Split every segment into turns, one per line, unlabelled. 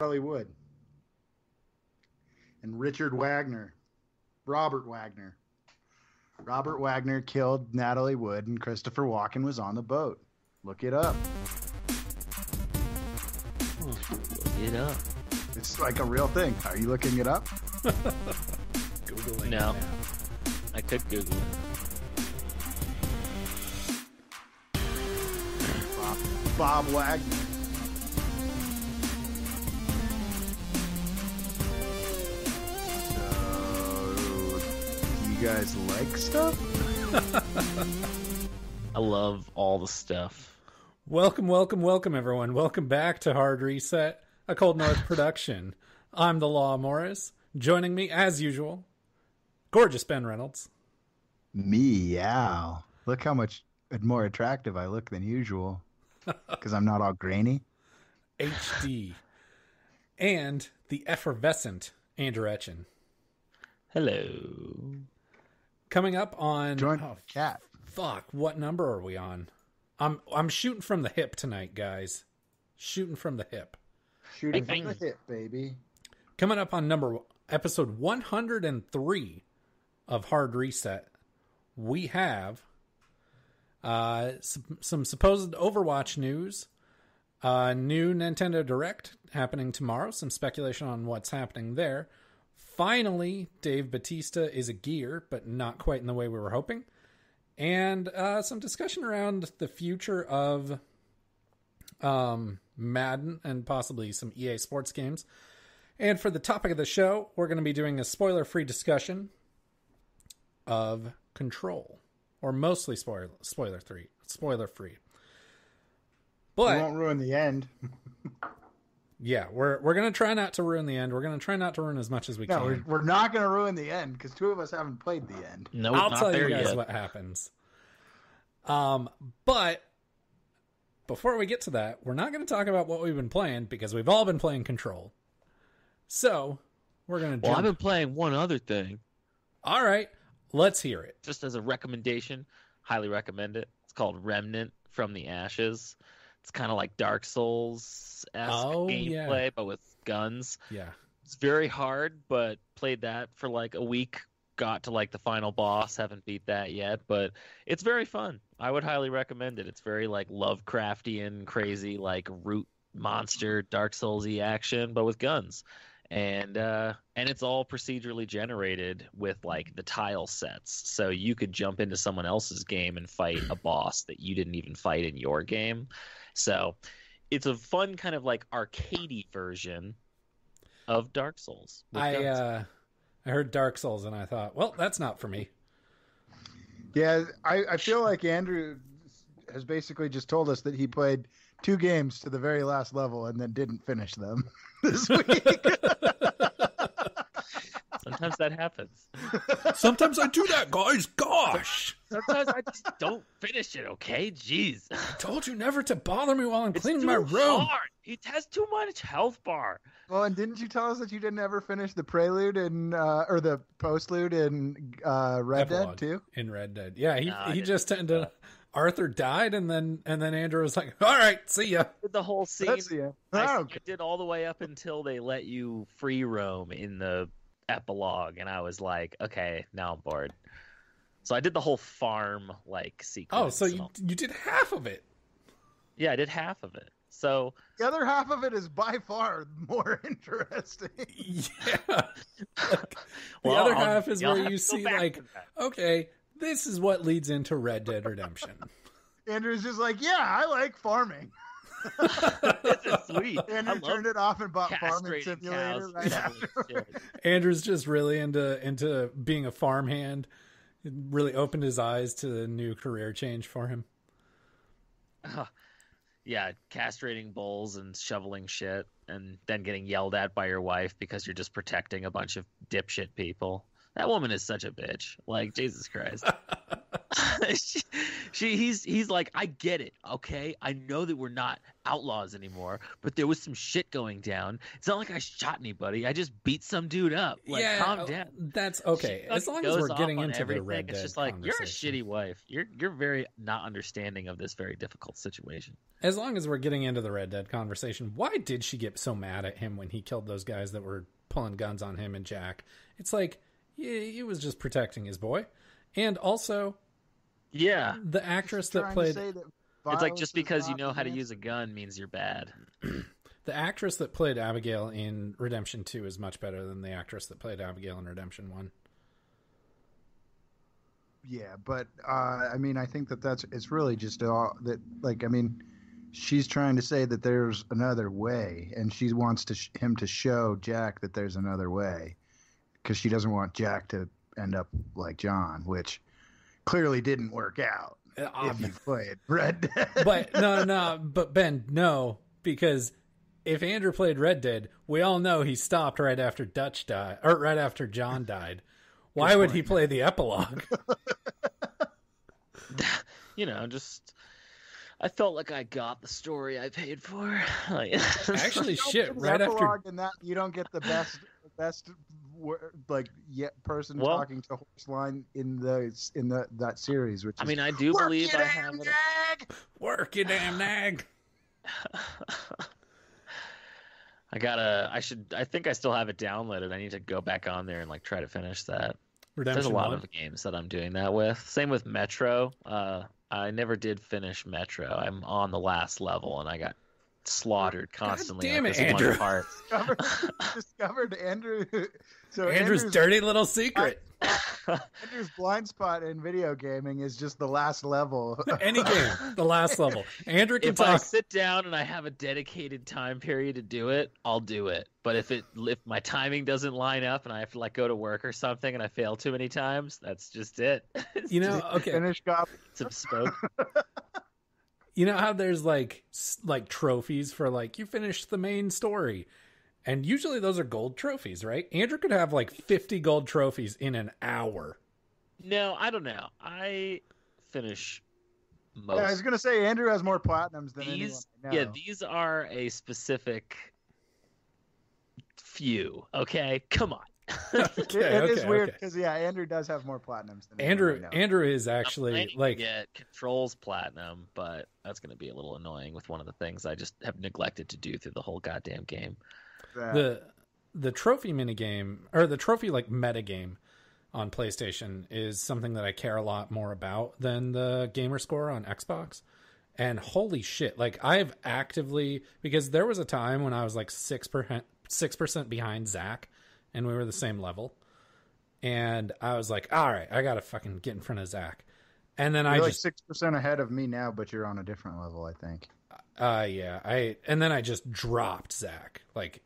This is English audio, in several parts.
Natalie Wood and Richard Wagner, Robert Wagner. Robert Wagner killed Natalie Wood, and Christopher Walken was on the boat. Look it up.
Look it up.
It's like a real thing. Are you looking it up?
Googling.
No.
it now.
I could Google it.
Bob Wagner. So, do you guys like stuff?
I love all the stuff.
Welcome, everyone. Welcome back to Hard Reset, a Cold North production. I'm the Law Morris. Joining me, as usual, gorgeous Ben Reynolds.
Meow. Look how much more attractive I look than usual. Because I'm not all grainy.
HD. And the effervescent Andrew Etchen.
Hello.
Coming up on...
Join Cat.
Fuck, what number are we on? I'm shooting from the hip tonight, guys. Shooting from the hip.
Shooting from the hip, baby.
Coming up on episode 103 of Hard Reset, we have some supposed Overwatch news, new Nintendo Direct happening tomorrow, some speculation on what's happening there. Finally, Dave Bautista is a gear, but not quite in the way we were hoping. And some discussion around the future of Madden and possibly some EA Sports games. And for the topic of the show, we're going to be doing a spoiler-free discussion of Control. Or mostly spoiler-free. But
We won't ruin the end.
yeah, we're going to try not to ruin the end. We're going to try not to ruin as much as we
No,
can.
we're not going to ruin the end because two of us haven't played the end.
No,
I'll
not
tell
there
you guys
yet.
what happens. But before we get to that, we're not going to talk about what we've been playing because we've all been playing Control. So we're going to
Well,
jump.
I've been playing one other thing.
All right, let's hear it.
Just as a recommendation, highly recommend it. It's called Remnant from the Ashes. It's kind of like Dark Souls-esque gameplay, but with guns.
Yeah.
It's very hard, but played that for like a week. Got to like the final boss. Haven't beat that yet, but it's very fun. I would highly recommend it. It's very like Lovecraftian, crazy, like root monster, Dark Souls-y action, but with guns. And it's all procedurally generated with like the tile sets, so you could jump into someone else's game and fight a boss that you didn't even fight in your game. So it's a fun kind of like arcadey version of Dark Souls. with guns.
I heard Dark Souls and I thought, well, that's not for me.
Yeah, I feel like Andrew has basically just told us that he played 2 games to the very last level and then didn't finish them this week.
Sometimes that happens.
Sometimes I do that, guys. Gosh.
Sometimes I just don't finish it. Okay, jeez.
I told you never to bother me while I'm
It's
cleaning
too
my room.
hard. It has too much health bar.
Well, and didn't you tell us that you didn't ever finish the prelude in or the postlude in Red Dead
Epilogue
too?
in Red Dead. Yeah,
No, I
he
didn't
just
do
ended.
that.
Arthur died, and then Andrew was like, "All right, see ya."
Did the whole scene.
That's the
I
okay.
did all the way up until they let you free roam in the epilogue, and I was like, okay, now I'm bored. So I did the whole farm like sequence.
Oh, so you did half of it.
Yeah, I did half of it. So
The other half of it is by far more interesting.
Yeah. The
Well,
other
I'll-
half is
you'll
where
have
you
to go
see,
back
like,
to that.
okay, this is what leads into Red Dead Redemption.
Andrew's just like, yeah, I like farming.
this is sweet.
Andrew turned it off and bought Farming
Castrating
Simulator
cows.
right after.
Shit.
Andrew's just really into being a farmhand. It really opened his eyes to the new career change for him.
Yeah, castrating bulls and shoveling shit, and then getting yelled at by your wife because you're just protecting a bunch of dipshit people. That woman is such a bitch. Like, Jesus Christ. He's like, I get it, okay? I know that we're not outlaws anymore, but there was some shit going down. It's not like I shot anybody. I just beat some dude up. Like, calm down.
That's okay. As long as we're getting into
everything,
the Red Dead
it's just like, you're a
conversation.
shitty wife. You're very not understanding of this very difficult situation.
As long as we're getting into the Red Dead conversation, why did she get so mad at him when he killed those guys that were pulling guns on him and Jack? It's like, he was just protecting his boy. And also,
yeah,
the actress that played...
It's like, just because you know how to use a gun means you're bad.
The actress that played Abigail in Redemption 2 is much better than the actress that played Abigail in Redemption 1.
Yeah, but I mean, I think it's really just that. Like, I mean, she's trying to say that there's another way, and she wants him to show Jack that there's another way, because she doesn't want Jack to end up like John, which clearly didn't work out. If you played Red Dead.
But but Ben, no, because if Andrew played Red Dead, we all know he stopped right after Dutch died, or right after John died. Why would he play the epilogue?
Just I felt like I got the story I paid for.
Actually, shit. Right
epilogue
after
in that, you don't get the best person
Well,
talking to horse line in that series. Which
I mean, I do believe I have it.
Work, you damn nag.
I think I still have it downloaded. I need to go back on there and like try to finish that.
Redemption
There's a lot
1.
of games that I'm doing that with. Same with Metro. I never did finish Metro. I'm on the last level and I got slaughtered constantly.
God damn
like
it,
this
Andrew.
one part.
discovered Andrew. So
Andrew's dirty little secret.
Andrew's blind spot in video gaming is just the last level.
Any game, the last level. Andrew can
If I
talk.
sit down and I have a dedicated time period to do it, I'll do it. But if my timing doesn't line up and I have to like go to work or something and I fail too many times, that's just it.
Okay.
Finish copy.
It's a bespoke.
You know how there's like trophies for like you finished the main story, and usually those are gold trophies, right? Andrew could have like 50 gold trophies in an hour.
No, I don't know. I finish most.
Yeah, I was gonna say Andrew has more platinums than anyone I know.
Yeah, these are a specific few. Okay, come on.
It is weird because Andrew does have more platinums than anyone I know.
Andrew is
I'm
actually
planning
like
to get Controls platinum, but that's going to be a little annoying with one of the things I just have neglected to do through the whole goddamn game.
the trophy minigame, or the trophy like metagame on PlayStation, is something that I care a lot more about than the gamer score on Xbox. And holy shit, like I've actively, because there was a time when I was like 6% behind Zach and we were the same level. And I was like, all right, I got to fucking get in front of Zach. And then
you're like 6% ahead of me now, but you're on a different level, I think.
And then I just dropped Zach. Like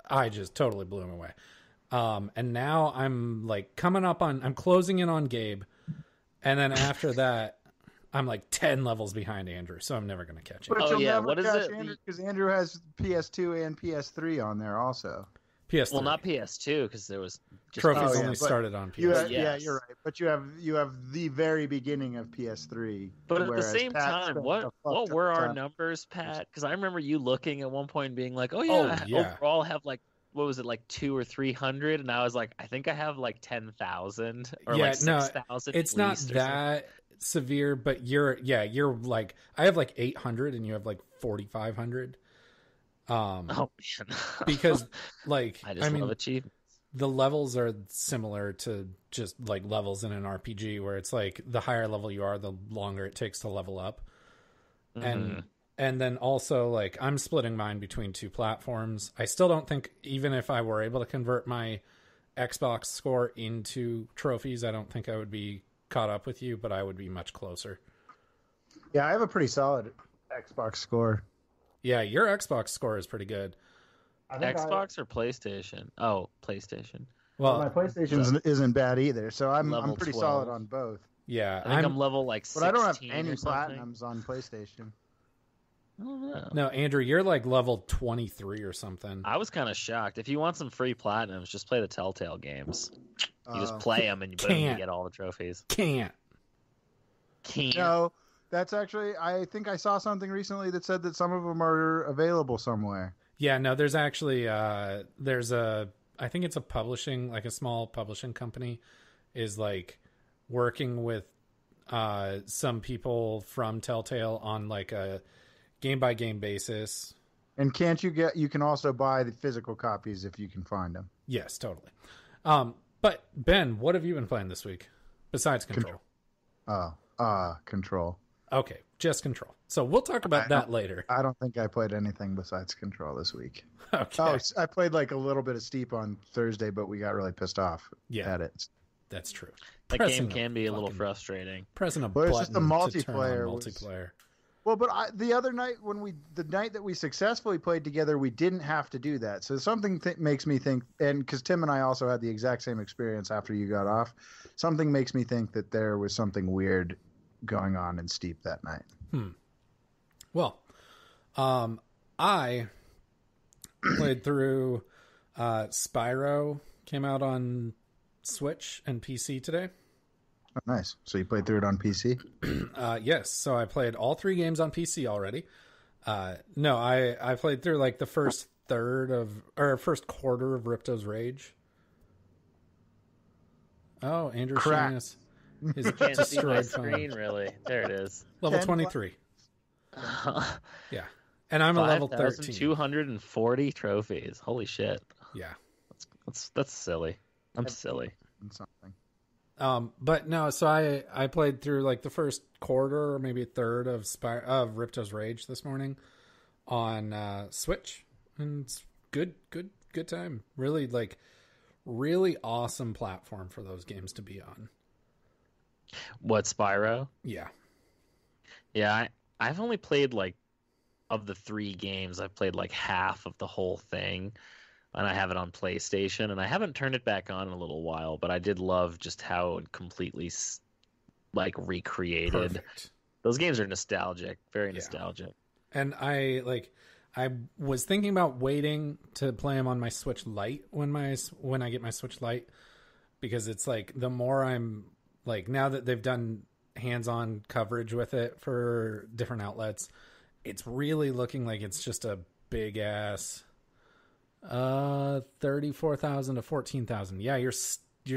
I just totally blew him away. And now I'm like I'm closing in on Gabe. And then after that, I'm like 10 levels behind Andrew, so I'm never going to catch him.
But you'll never catch Andrew, because Andrew has PS2 and PS3 on there also.
PS3.
Well, not PS2, because there was just
trophies only started on PS3.
Yeah, you're right. But you have the very beginning of PS3.
But at the same time, what were our numbers, Pat? Because I remember you looking at one point and being like, overall I have like, what was it, like 200 or 300? And I was like, I think I have like 10,000 or like 6,000.
It's not that severe, but you're like, I have like 800 and you have like 4,500. Because like
I love achievements.
The levels are similar to just like levels in an RPG, where it's like the higher level you are, the longer it takes to level up. And then also like I'm splitting mine between two platforms. I still don't think, even if I were able to convert my Xbox score into trophies, I don't think I would be caught up with you, but I would be much closer.
Yeah, I have a pretty solid Xbox score.
Yeah, your Xbox score is pretty good.
Xbox or PlayStation? Oh, PlayStation.
Well, my PlayStation isn't bad either, so I'm pretty
12.
solid on both.
Yeah,
I think I'm level like 16.
But I don't have any platinums on PlayStation.
I don't know.
No, Andrew, you're like level 23 or something.
I was kind of shocked. If you want some free platinums, just play the Telltale games. You just play them and boom, you get all the trophies.
Can't.
can't.
No, that's actually. I think I saw something recently that said that some of them are available somewhere.
Yeah, no, there's actually there's a I think it's a publishing, like a small publishing company is like working with some people from Telltale on like a game by game basis.
And you can also buy the physical copies if you can find them.
Yes, totally. But Ben, what have you been playing this week besides Control?
Control.
Okay, just Control. So we'll talk about that later.
I don't think I played anything besides Control this week.
Okay.
Oh, I played like a little bit of Steep on Thursday, but we got really pissed off at it.
That's true.
That game can be a little frustrating.
Pressing a
Well,
button
it's just the
to turn on
multiplayer. Well, but the other night the night that we successfully played together, we didn't have to do that. So something makes me think, and because Tim and I also had the exact same experience after you got off, something makes me think that there was something weird going on in Steep that night.
Well, I played through Spyro, came out on Switch and PC today.
Oh, nice. So you played through it on PC?
Yes. So I played all 3 games on PC already. No, I played through like the first quarter of Ripto's Rage. Oh, Andrew's showing us his
Can't see my
destroyed
screen,
phone.
really. There it is.
Level 23. Yeah. And I'm a level 13.
240 trophies. Holy shit.
Yeah.
That's silly. I'm silly.
Something.
But no, so I played through like the first quarter or maybe a third of Ripto's Rage this morning on Switch, and it's good time. Really awesome platform for those games to be on.
What, Spyro?
Yeah.
Yeah, I've only played like of the 3 games, I've played like half of the whole thing. And I have it on PlayStation, and I haven't turned it back on in a little while, but I did love just how it completely like recreated.
Perfect.
Those games are nostalgic, very nostalgic.
And I was thinking about waiting to play them on my Switch Lite when I get my Switch Lite, because it's like the more I'm like, now that they've done hands-on coverage with it for different outlets, it's really looking like it's just a big ass 34,000 to 14,000. Yeah, you're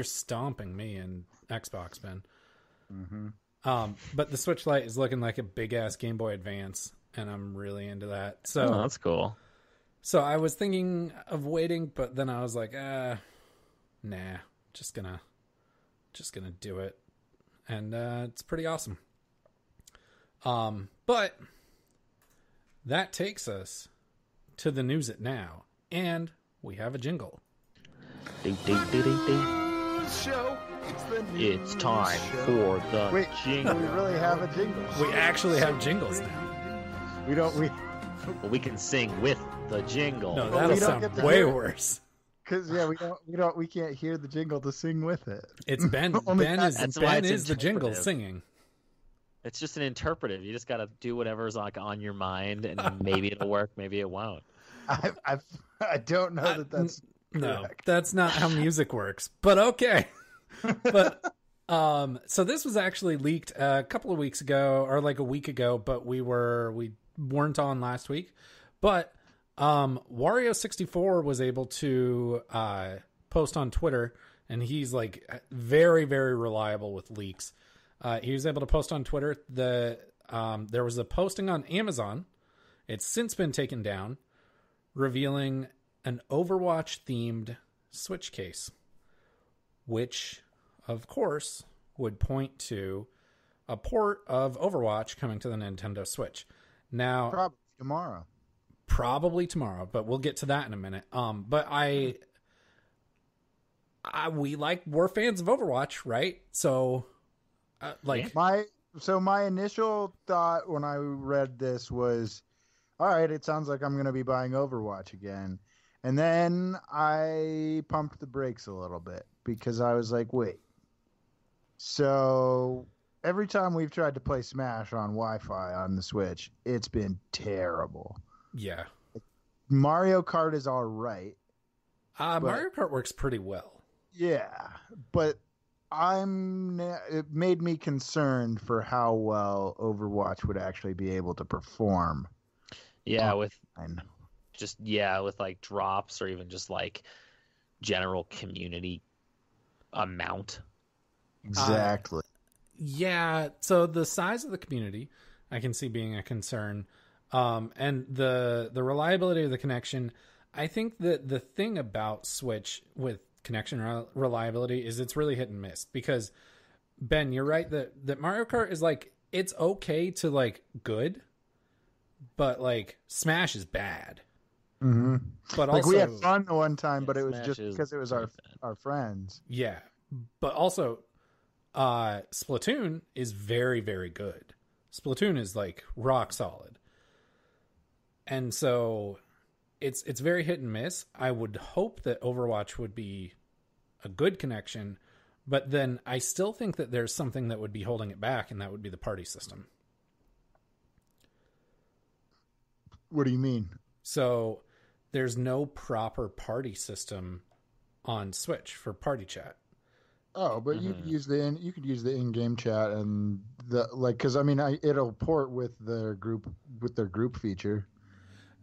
stomping me in Xbox, Ben.
Mm-hmm.
But the Switch Lite is looking like a big ass Game Boy Advance, and I'm really into that. So
that's cool.
So I was thinking of waiting, but then I was like, nah, just gonna do it, and it's pretty awesome. But that takes us to the news at now. And we have a jingle.
Ding, ding, ding, ding, ding. It's time for the jingle.
We really have a jingle.
We actually have jingles now.
Well, we can sing with the jingle.
No, that'll sound way worse.
Because we can't hear the jingle to sing with it.
It's Ben. Ben is the jingle singing.
It's just an interpretive. You just got to do whatever's like on your mind, and maybe it'll work, maybe it won't.
I don't know that's
no,
correct.
That's not how music works. But okay. But so this was actually leaked a couple of weeks ago, or like a week ago, but we weren't on last week. But Wario64 was able to post on Twitter, and he's like very, very reliable with leaks. He was able to post on Twitter there was a posting on Amazon. It's since been taken down, revealing an Overwatch-themed Switch case, which, of course, would point to a port of Overwatch coming to the Nintendo Switch. Now, probably tomorrow, but we'll get to that in a minute. But we're fans of Overwatch, right? So,
my initial thought when I read this was, all right, it sounds like I'm going to be buying Overwatch again. And then I pumped the brakes a little bit because I was like, wait. So every time we've tried to play Smash on Wi-Fi on the Switch, it's been terrible.
Yeah.
Mario Kart is all right.
Mario Kart works pretty well.
Yeah, but it made me concerned for how well Overwatch would actually be able to perform.
Yeah, with
online.
with like drops or even just like general community amount.
Exactly.
Yeah, so the size of the community I can see being a concern. And the reliability of the connection, I think that the thing about Switch with connection reliability is it's really hit and miss, because Ben, you're right that Mario Kart is like, it's okay to like good, but like Smash is bad.
Mm-hmm.
But
like
also,
we had fun the one time,
Yeah,
but it was
Smash
just
is
because it was
pretty
our friends.
yeah, but also Splatoon is very, very good. Splatoon is like rock solid. And so it's very hit and miss. I would hope that Overwatch would be a good connection, but then I still think that there's something that would be holding it back, and that would be the party system.
What do you mean?
So there's no proper party system on Switch for party chat.
Oh, but you could use the in-game chat and because I mean it'll port with their group feature.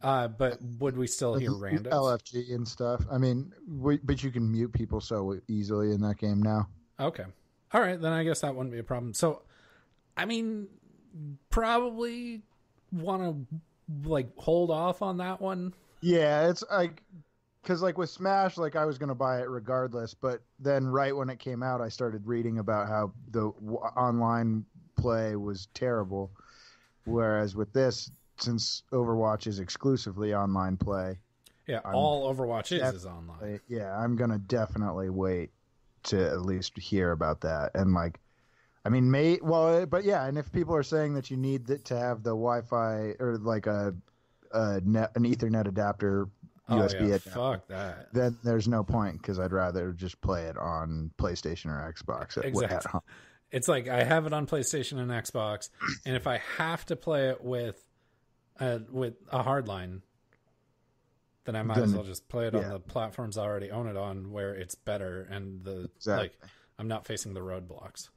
But would we still hear randos?
LFG and stuff. I mean, but you can mute people so easily in that game now.
Okay. All right, then I guess that wouldn't be a problem. So, I mean, probably want to like hold off on that one.
Yeah, it's like, because like with Smash, like I was gonna buy it regardless, but then right when it came out, I started reading about how the online play was terrible. Whereas with this, since Overwatch is exclusively online play,
Yeah, all Overwatch is online.
Yeah, I'm gonna definitely wait to at least hear about that. And like, I mean, but yeah, and if people are saying that you need to have the Wi-Fi or like an Ethernet adapter, USB adapter,
fuck that.
then there's no point, because I'd rather just play it on PlayStation or Xbox at home.
It's like I have it on PlayStation and Xbox, and if I have to play it with a hardline, then I might as well just play it on the platforms I already own it on, where it's better and I'm not facing the roadblocks.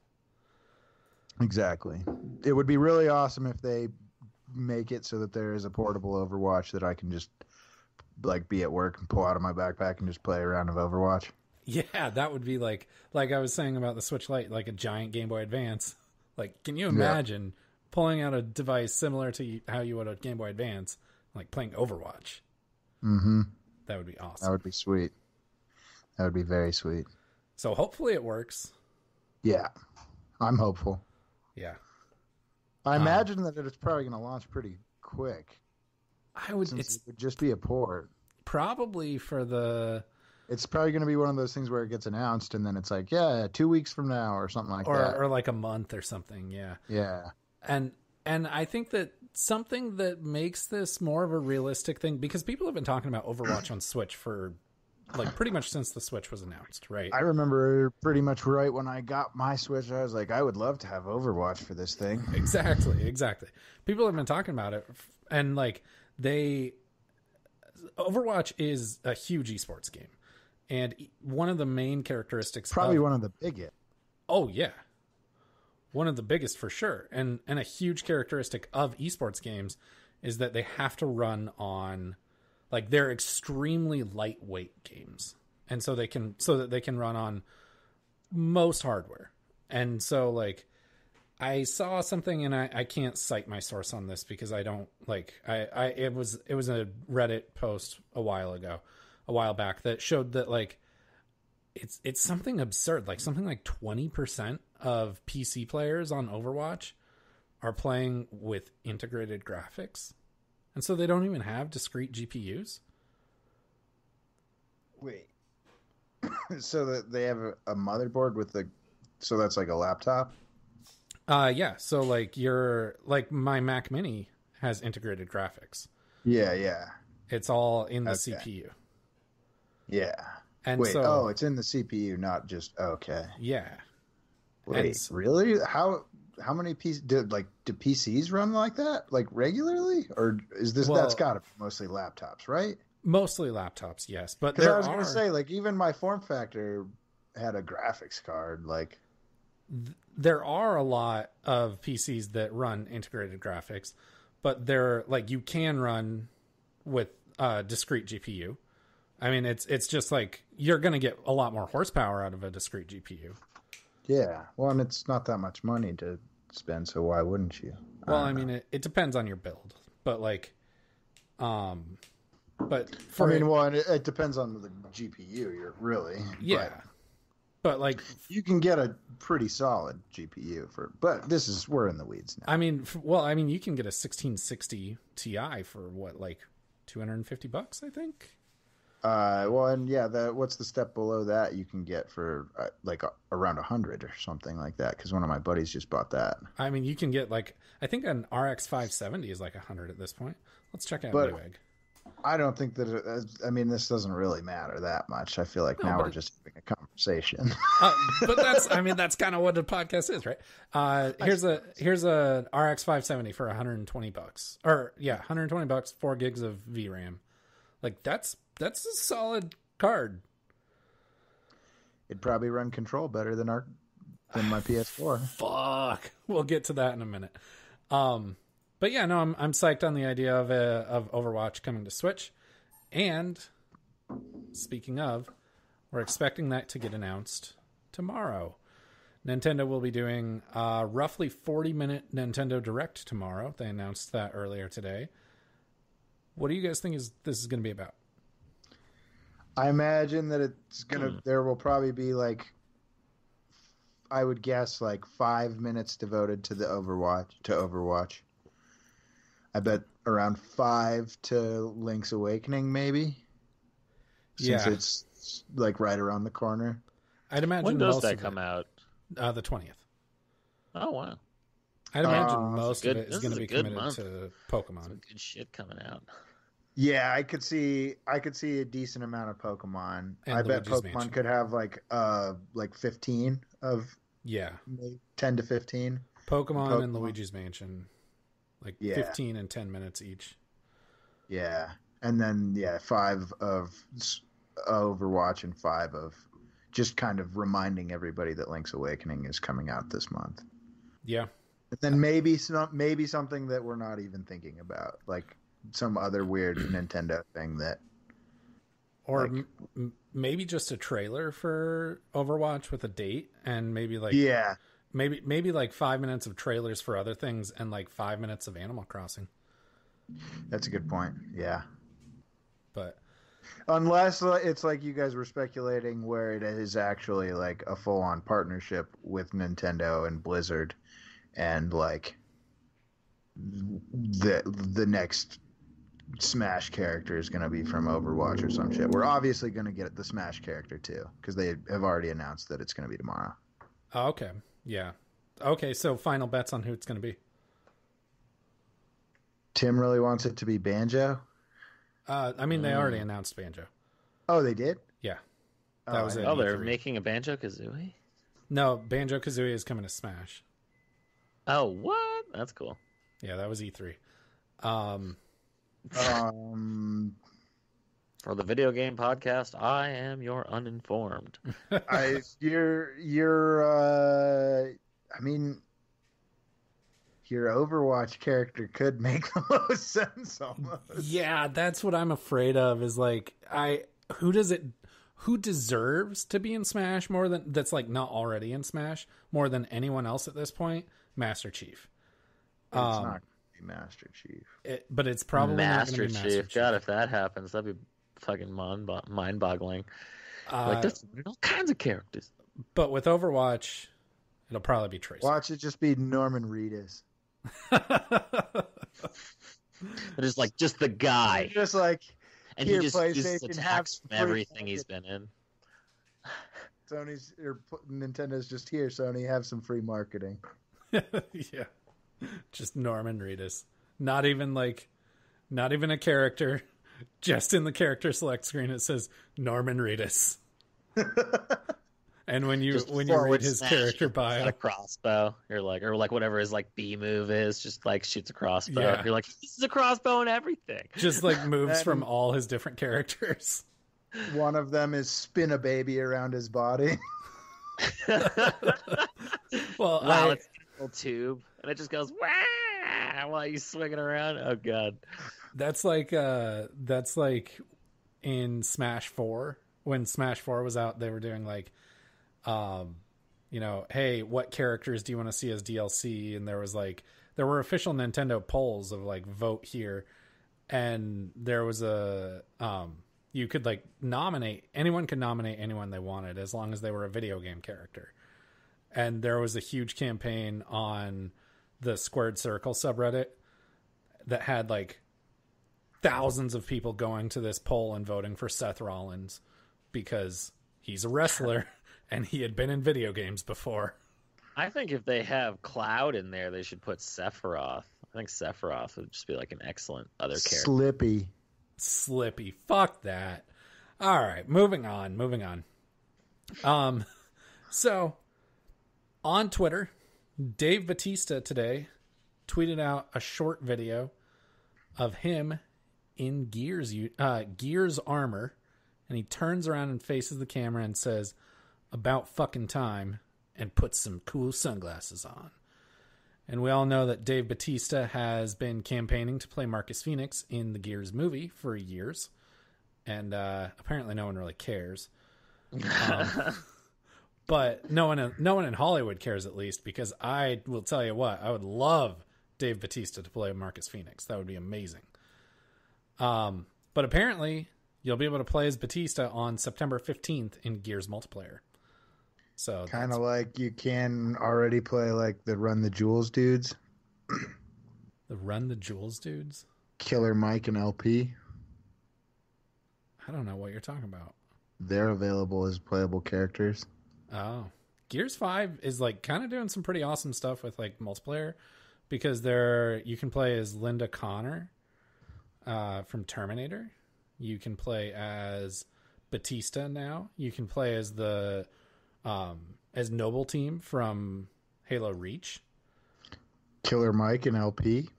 Exactly. It would be really awesome if they make it so that there is a portable Overwatch that I can just like be at work and pull out of my backpack and just play a round of Overwatch.
Yeah, that would be like I was saying about the Switch Lite, like a giant Game Boy Advance. Like, can you imagine pulling out a device similar to how you would a Game Boy Advance, like playing Overwatch?
Mm-hmm.
That would be awesome.
That would be sweet. That would be very sweet.
So hopefully it works.
Yeah, I'm hopeful.
Yeah.
I imagine that it's probably going to launch pretty quick.
It
would just be a port.
Probably for the...
It's probably going to be one of those things where it gets announced and then it's like, 2 weeks from now or something like that.
Or like a month or something, yeah.
Yeah.
And I think that something that makes this more of a realistic thing, because people have been talking about Overwatch on Switch for like pretty much since the Switch was announced, right?
I remember pretty much right when I got my Switch, I was like, I would love to have Overwatch for this thing.
Exactly. People have been talking about it, and like Overwatch is a huge esports game, and one of the main characteristics,
one of the biggest.
Oh yeah, one of the biggest for sure, and a huge characteristic of esports games is that they have to run on, like, they're extremely lightweight games, and so that they can run on most hardware. And so like I saw something, and I can't cite my source on this because I don't like it was a Reddit post a while back that showed that like it's something absurd, like something like 20% of PC players on Overwatch are playing with integrated graphics, and so they don't even have discrete GPUs.
Wait, so that they have a motherboard so that's like a laptop?
Yeah. So like my Mac Mini has integrated graphics.
Yeah.
It's all in the CPU.
Yeah.
And
wait, it's in the CPU, not just okay.
Yeah.
Wait, really? How many PCs do PCs run like that, like regularly, or is this that's got to be mostly laptops, right?
Mostly laptops, yes. But
because I was going to say, like, even my form factor had a graphics card, like.
there are a lot of PCs that run integrated graphics, but they're like, you can run with discrete GPU. I mean, it's just like you're going to get a lot more horsepower out of a discrete GPU.
Yeah. Well, and it's not that much money to spend, so why wouldn't you?
Well, I mean, it depends on your build, but like, but for
it depends on the GPU. You're really
but like
you can get a pretty solid GPU but we're in the weeds now.
I mean, you can get a 1660 Ti for what, like $250, I think.
What's the step below that you can get for around 100 or something like that? Because one of my buddies just bought that.
I mean, you can get I think an RX 570 is like 100 at this point. Let's check out Newegg.
I don't think that. This doesn't really matter that much. I feel like we're just having a conversation.
But that's kind of what the podcast is, right? Here's a RX 570 for $120, or $120, 4 gigs of VRAM. Like that's a solid card.
It'd probably run Control better than my PS4.
Fuck, we'll get to that in a minute. But yeah, no, I'm psyched on the idea of Overwatch coming to Switch. And speaking of, we're expecting that to get announced tomorrow. Nintendo will be doing a roughly 40-minute Nintendo Direct tomorrow. They announced that earlier today. What do you guys think this is going to be about?
I imagine that it's there will probably be I would guess 5 minutes devoted to Overwatch. I bet around 5 to Link's Awakening, maybe. Since it's right around the corner.
I'd imagine.
When does that come out?
The 20th.
Oh wow!
I'd imagine most of it is going to be committed to Pokemon.
Some good shit coming out.
Yeah, I could see a decent amount of Pokemon.
And
I bet
Luigi's
Pokemon
Mansion.
could have 15 of 10 to 15.
Pokemon and Luigi's Mansion, 15 and 10 minutes each.
Yeah, and then 5 of Overwatch and 5 of just kind of reminding everybody that Link's Awakening is coming out this month.
Yeah,
and then maybe something that we're not even thinking about, like some other weird Nintendo thing that,
or maybe just a trailer for Overwatch with a date, and maybe maybe 5 minutes of trailers for other things, and 5 minutes of Animal Crossing.
That's a good point. Yeah,
but
unless it's like you guys were speculating, where it is actually a full-on partnership with Nintendo and Blizzard, and the next Smash character is going to be from Overwatch or some shit. We're obviously going to get the Smash character too, because they have already announced that it's going to be tomorrow.
Oh, okay. Yeah. Okay, so final bets on who it's going to be.
Tim really wants it to be Banjo.
I mean, they already announced Banjo.
Oh, they did?
Yeah. That was it.
Oh, they're making a Banjo-Kazooie?
No, Banjo-Kazooie is coming to Smash.
Oh, what? That's cool.
Yeah, that was E3.
For the video game podcast, I am your uninformed.
Your Overwatch character could make the most sense almost.
Yeah, that's what I'm afraid of, is who deserves to be in Smash more than, that's not already in Smash, more than anyone else at this point? Master Chief.
It's not going to be Master Chief.
But it's probably
Master
not going to be Master Chief.
God, if that happens, that'd be fucking mind-boggling. That's all kinds of characters.
But with Overwatch, it'll probably be Tracer.
Watch it just be Norman Reedus.
Just the guy.
Just
and he just attacks from everything he's been in.
Nintendo's just here, Sony, have some free marketing.
Yeah. Just Norman Reedus. Not even a character. Just in the character select screen it says Norman Reedus. And when you read his character bio,
a crossbow, you're or whatever his B move is, just shoots a crossbow.
Yeah.
You're this is a crossbow and everything.
Just moves from all his different characters.
One of them is spin a baby around his body.
Well,
Wow, it's a little tube, and it just goes wah while you swinging around. Oh god,
that's like in Smash 4. When Smash 4 was out, they were doing like, hey, what characters do you want to see as DLC? And there were official Nintendo polls of like vote here, and there was a you could like anyone could nominate anyone they wanted as long as they were a video game character. And there was a huge campaign on the Squared Circle subreddit that had like thousands of people going to this poll and voting for Seth Rollins because he's a wrestler and he had been in video games before.
I think if they have Cloud in there, they should put Sephiroth. I think Sephiroth would just be like an excellent other character.
Slippy. Fuck that. All right, moving on. So on Twitter, Dave Bautista today tweeted out a short video of him in Gears armor, and he turns around and faces the camera and says, "About fucking time," and puts some cool sunglasses on. And we all know that Dave Bautista has been campaigning to play Marcus Phoenix in the Gears movie for years, and apparently no one really cares. But no one in Hollywood cares, at least, because I will tell you what, I would love Dave Bautista to play Marcus Phoenix. That would be amazing. But apparently you'll be able to play as Bautista on September 15th in Gears multiplayer. So
kind of like you can already play like the Run the Jewels dudes.
The Run the Jewels dudes?
Killer Mike and LP.
I don't know what you're talking about.
They're available as playable characters.
Oh. Gears 5 is like kind of doing some pretty awesome stuff with like multiplayer, because you can play as Linda Connor from Terminator. You can play as Batista now. You can play as the as Noble Team from Halo Reach.
Killer Mike and LP.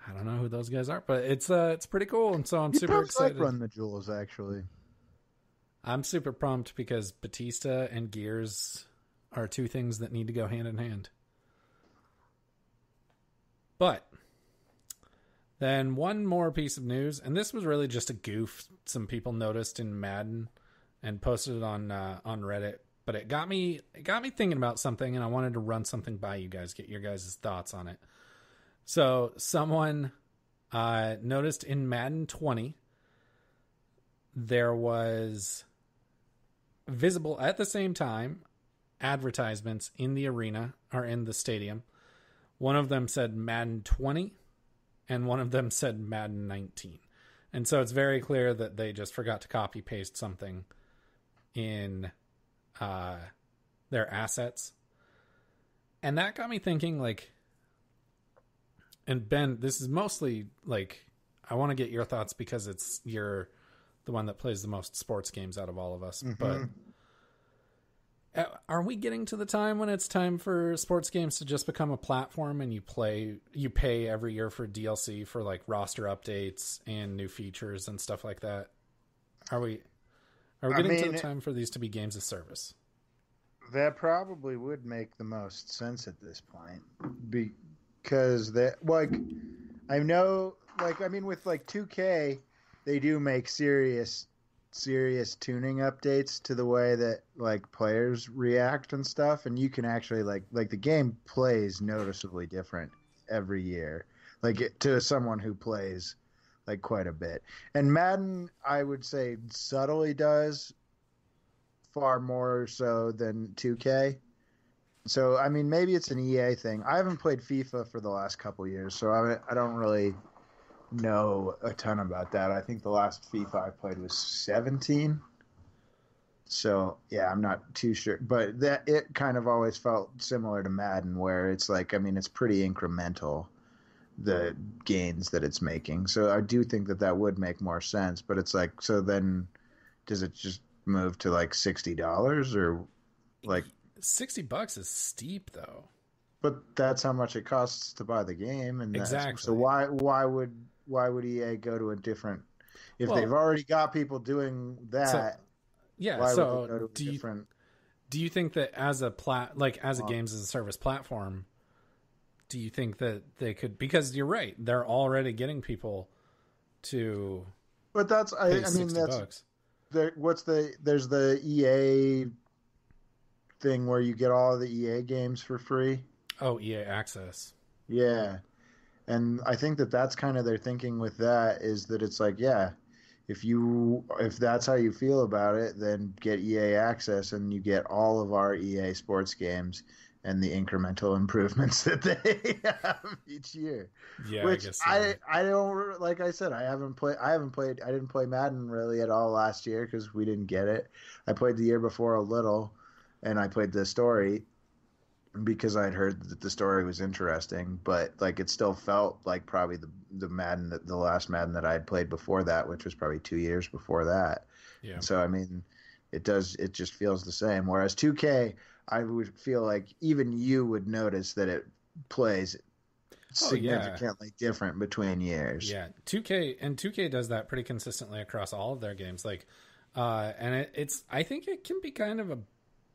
I don't know who those guys are, but it's pretty cool, and so I'm super excited.
Like Run the Jewels, actually.
I'm super pumped because Batista and Gears are two things that need to go hand in hand. But then one more piece of news, and this was really just a goof some people noticed in Madden and posted it on Reddit, but it got me thinking about something, and I wanted to run something by you guys, get your guys' thoughts on it. So someone noticed in Madden 20 there was visible at the same time advertisements in the arena or in the stadium. One of them said Madden 20 and one of them said Madden 19. And so it's very clear that they just forgot to copy paste something in their assets. And that got me thinking, like, and Ben, this is mostly like, I want to get your thoughts because you're the one that plays the most sports games out of all of us.
Mm-hmm.
But are we getting to the time when it's time for sports games to just become a platform and you pay every year for DLC for like roster updates and new features and stuff like that? Are we getting to the time for these to be games of service?
That probably would make the most sense at this point, because with like 2K, they do make serious tuning updates to the way that like players react and stuff, and you can actually like the game plays noticeably different every year, to someone who plays like quite a bit. And Madden, I would say, subtly does far more so than 2K. So I mean, maybe it's an EA thing. I haven't played FIFA for the last couple years, so I don't really know a ton about that. I think the last FIFA I played was 17. So yeah, I'm not too sure, but it kind of always felt similar to Madden, where it's like, I mean, it's pretty incremental, the gains that it's making. So I do think that would make more sense, but it's like, so then does it just move to like $60 or like
$60 is steep though? But
that's how much it costs to buy the game, and
exactly.
So why would EA go to a different, if they've already got people doing that?
So, yeah.
Why
so
would they go to a different?
Do you think that as a games as a service platform, do you think that they could, because you're right, they're already getting people to
But that's I mean that's
$60.
There's the EA thing where you get all of the EA games for free.
Oh, EA Access.
Yeah. And I think that that's kind of their thinking with that, is that it's like, yeah, if that's how you feel about it, then get EA Access and you get all of our EA sports games and the incremental improvements that they have each year.
Yeah,
Which
I guess so.
I don't, like I said, I didn't play Madden really at all last year because we didn't get it. I played the year before a little, and I played the story because I'd heard that the story was interesting, but like it still felt like probably the Madden, the last Madden that I had played before that, which was probably 2 years before that.
Yeah.
So I mean, it just feels the same. Whereas 2K, I would feel like even you would notice that it plays significantly different between years.
Yeah, 2K does that pretty consistently across all of their games. Like, and it's I think it can be kind of a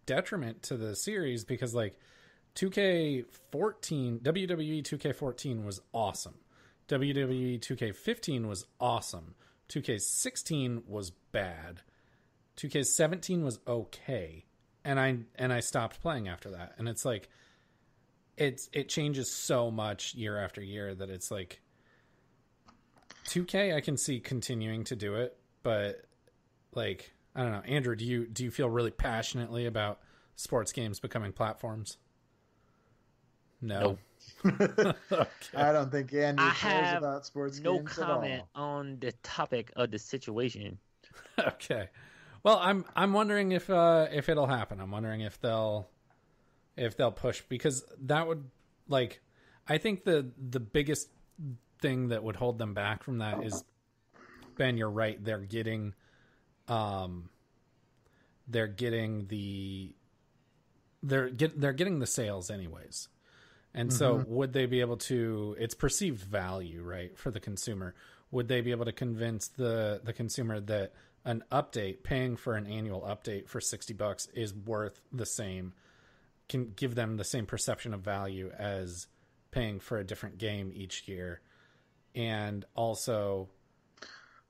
detriment to the series because like 2K14, WWE 2K14 was awesome. WWE 2K15 was awesome. 2K16 was bad. 2K17 was okay. And I stopped playing after that. And it's like it changes so much year after year that it's like 2K I can see continuing to do it, but like I don't know. Andrew, do you feel really passionately about sports games becoming platforms? No.
Nope.
Okay. I don't think Andrew cares about sports games
no comment on the topic of the situation.
Okay. Well, I'm wondering if it'll happen. I'm wondering if they'll push, because that would, like, I think the biggest thing that would hold them back from that is, Ben, you're right. They're getting the sales anyways. And so would they be able to, it's perceived value, right, for the consumer. Would they be able to convince the consumer that an update, paying for an annual update for $60 is worth the same, can give them the same perception of value as paying for a different game each year? And also,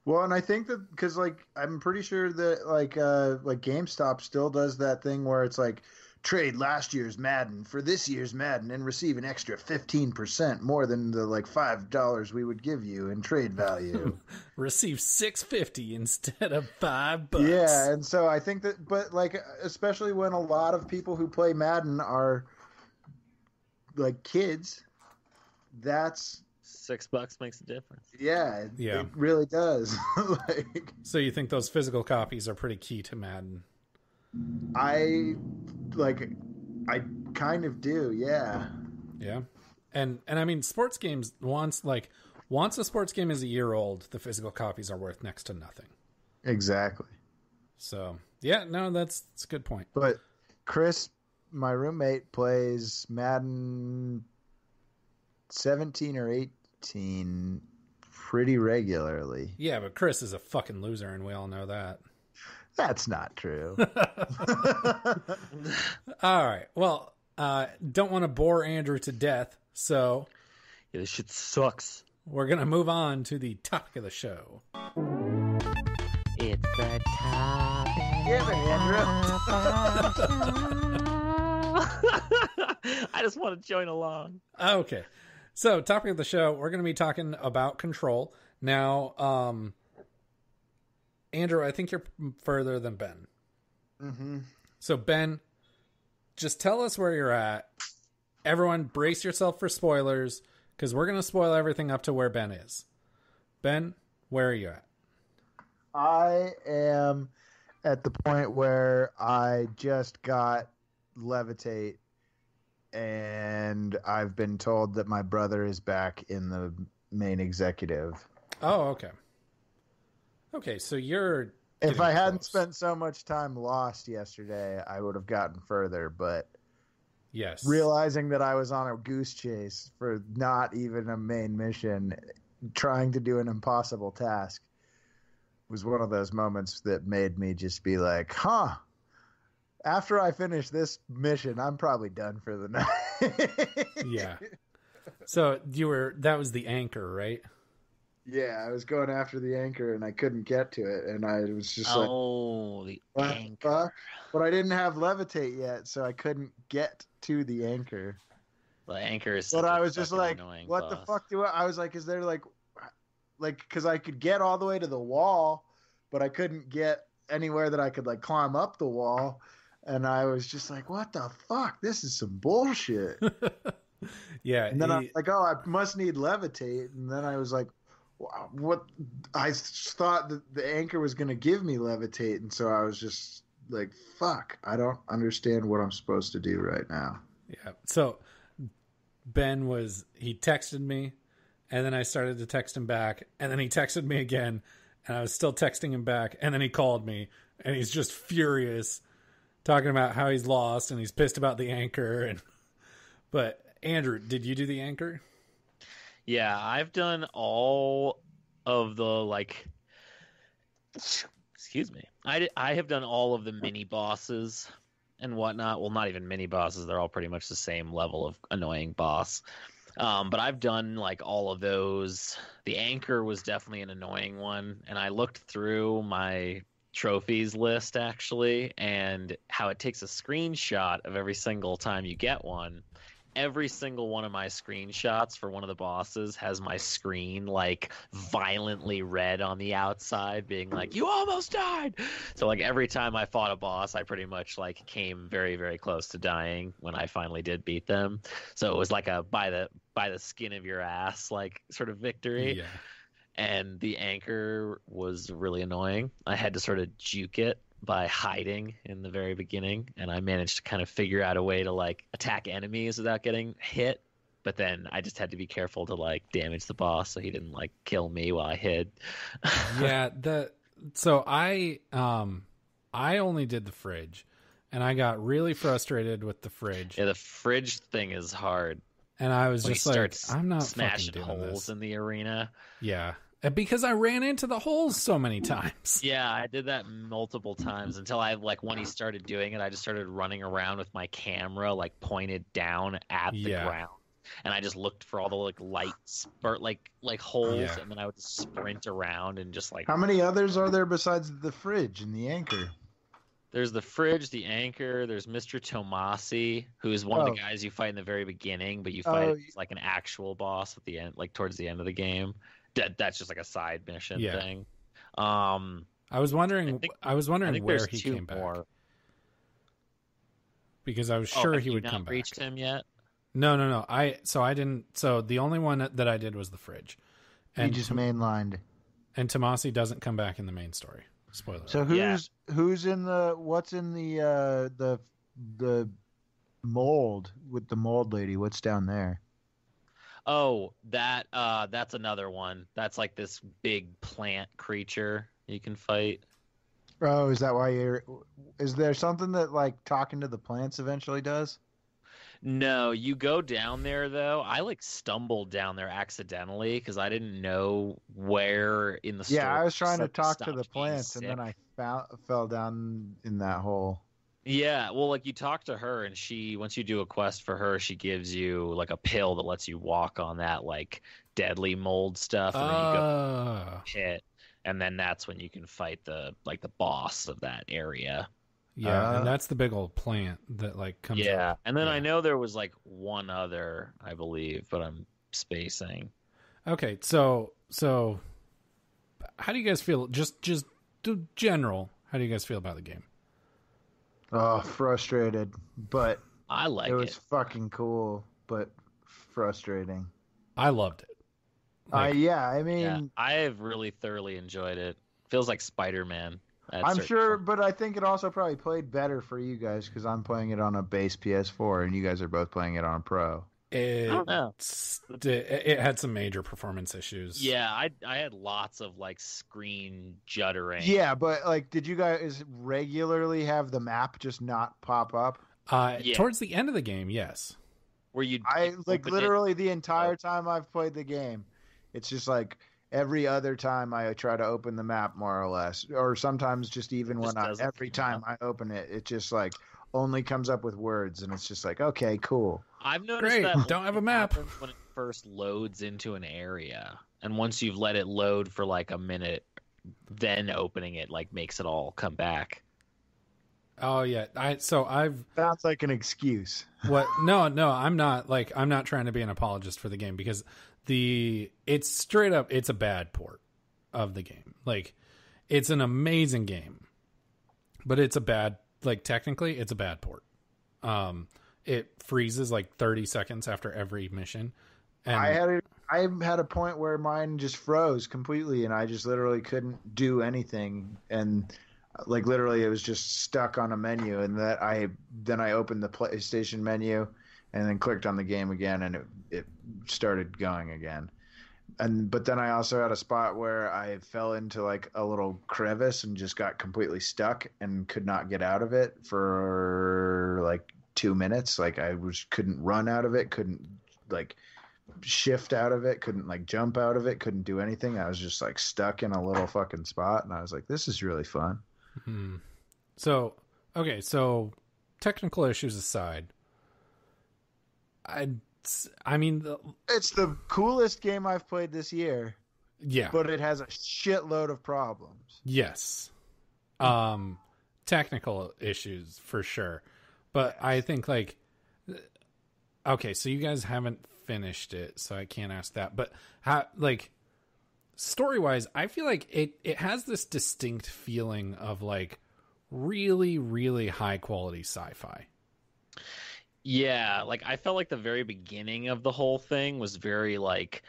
well, and I think that because like I'm pretty sure that like GameStop still does that thing where it's like, trade last year's Madden for this year's Madden and receive an extra 15% more than the like $5 we would give you in trade value.
Receive $6.50 instead of $5.
Yeah, and so I think that, but like especially when a lot of people who play Madden are like kids, that's
$6 makes a difference.
Yeah, it really does. Like,
so you think those physical copies are pretty key to Madden?
I kind of do, yeah.
Yeah. And I mean, sports games, once a sports game is a year old, the physical copies are worth next to nothing.
Exactly.
So, yeah, no, that's a good point.
But Chris, my roommate, plays Madden 17 or 18 pretty regularly.
Yeah, but Chris is a fucking loser, and we all know that.
That's not true.
All right. Well, don't want to bore Andrew to death, so
yeah, this shit sucks.
We're gonna move on to the topic of the show.
It's the topic.
Give it, Andrew.
I just want to join along.
Okay. So, topic of the show, we're going to be talking about Control. Now, Andrew, I think you're further than Ben.
Mm-hmm.
So, Ben, just tell us where you're at. Everyone, brace yourself for spoilers, because we're going to spoil everything up to where Ben is. Ben, where are you at?
I am at the point where I just got Levitate, and I've been told that my brother is back in the main executive.
Oh, okay. Okay, so you're...
If I hadn't spent so much time lost yesterday, I would have gotten further, but
yes,
realizing that I was on a goose chase for not even a main mission, trying to do an impossible task, was one of those moments that made me just be like, huh, After I finish this mission, I'm probably done for the night.
Yeah. So that was the anchor, right?
Yeah, I was going after the anchor and I couldn't get to it, and I was just like,
The
what the
anchor.
fuck? But I didn't have levitate yet, so I couldn't get to the anchor.
The anchor is.
But
such
I
a
was just
fucking
like,
annoying
what the
boss.
fuck I was like, is there like, because I could get all the way to the wall, but I couldn't get anywhere that I could like climb up the wall. And I was just like, what the fuck? This is some bullshit.
Yeah.
And then I was like, oh, I must need levitate. And then I was like, what? I thought that the anchor was going to give me levitate. And so I was just like, fuck, I don't understand what I'm supposed to do right now.
Yeah. So Ben he texted me, and then I started to text him back, and then he texted me again, and I was still texting him back, and then he called me, and he's just furious, talking about how he's lost and he's pissed about the anchor. But Andrew, did you do the anchor?
Yeah, I've done all of the like. Excuse me. I have done all of the mini bosses and whatnot. Well, not even mini bosses. They're all pretty much the same level of annoying boss. But I've done like all of those. The anchor was definitely an annoying one, and I looked through my trophies list actually, and how it takes a screenshot of every single time you get one. Every single one of my screenshots for one of the bosses has my screen like violently red on the outside, being like, you almost died. So like every time I fought a boss, I pretty much like came very, very close to dying when I finally did beat them. So it was like a by the skin of your ass like sort of victory.
Yeah.
And the anchor was really annoying. I had to sort of juke it by hiding in the very beginning, and I managed to kind of figure out a way to like attack enemies without getting hit. But then I just had to be careful to like damage the boss so he didn't like kill me while I hid.
Yeah. So I only did the fridge, and I got really frustrated with the fridge.
Yeah, the fridge thing is hard.
And I was
When
just
he
like,
starts
I'm not
smashing
fucking doing
holes
this.
in the arena.
Yeah. Because I ran into the holes so many times.
Yeah, I did that multiple times until I like when he started doing it, I just started running around with my camera like pointed down at the ground. And I just looked for all the like light spurt like holes, and then I would just sprint around and just like.
How many others are there besides the fridge and the anchor?
There's the fridge, the anchor. There's Mr. Tomasi, who is one of the guys you fight in the very beginning, but you fight like an actual boss at the end, like towards the end of the game. That's just like a side mission thing.
I was wondering where he came back.
More.
Because I was sure he would come back.
Reached him yet?
No. I didn't. So the only one that I did was the fridge.
And he just mainlined.
And Tomasi doesn't come back in the main story. Spoiler.
So who's in what's in the mold with the mold lady? What's down there?
Oh, that's another one. That's like this big plant creature you can fight.
Oh, is that why is there something that like talking to the plants eventually does?
No, you go down there though. I like stumbled down there accidentally because I didn't know where in the story.
Yeah, I was trying to talk to the plants and then I fell down in that hole.
Yeah, well, like you talk to her, and once you do a quest for her, she gives you like a pill that lets you walk on that like deadly mold stuff, and then you go hit, and then that's when you can fight the boss of that area.
Yeah, and that's the big old plant that like comes.
Yeah,
up.
and then I know there was like one other, I believe, but I'm spacing.
Okay, so how do you guys feel? Just general. How do you guys feel about the game?
Oh, frustrated, but
I like it.
It was fucking cool, but frustrating.
I loved it.
I mean,
yeah, I have really thoroughly enjoyed it. Feels like Spider-Man.
I'm sure, but I think it also probably played better for you guys because I'm playing it on a base PS4 and you guys are both playing it on a Pro.
I don't know.
It had some major performance issues.
Yeah, I had lots of like screen juddering.
Yeah, but like, did you guys regularly have the map just not pop up?
Towards the end of the game, yes.
Where you?
I like literally the entire time I've played the game, it's just like every other time I try to open the map, more or less, or sometimes just even
Just
when
doesn't
every
come
time I open it, it just like only comes up with words, and it's just like, okay, cool.
I've noticed
Great,
that
don't have a
only
map.
happens when it first loads into an area, and once you've let it load for like a minute, then opening it like makes it all come back.
Oh yeah, I've
Sounds like an excuse.
what? No, I'm not trying to be an apologist for the game because it's straight up it's a bad port of the game. Like it's an amazing game, but it's a bad technically it's a bad port. It freezes like 30 seconds after every mission. And
I had a point where mine just froze completely, and I just literally couldn't do anything, and like literally it was just stuck on a menu, and then I opened the PlayStation menu and then clicked on the game again, and it started going again. But then I also had a spot where I fell into like a little crevice and just got completely stuck and could not get out of it for like 2 minutes. Like couldn't run out of it, couldn't like shift out of it, couldn't like jump out of it, couldn't do anything. I was just like stuck in a little fucking spot, and I was like, this is really fun.
So technical issues aside, I mean,
It's the coolest game I've played this year,
yeah,
but it has a shitload of problems.
yes, technical issues for sure, but I think like, okay, so you guys haven't finished it, so I can't ask that, but how, like, story wise, I feel like it has this distinct feeling of like really, really high quality sci-fi.
Yeah, like I felt like the very beginning of the whole thing was very like,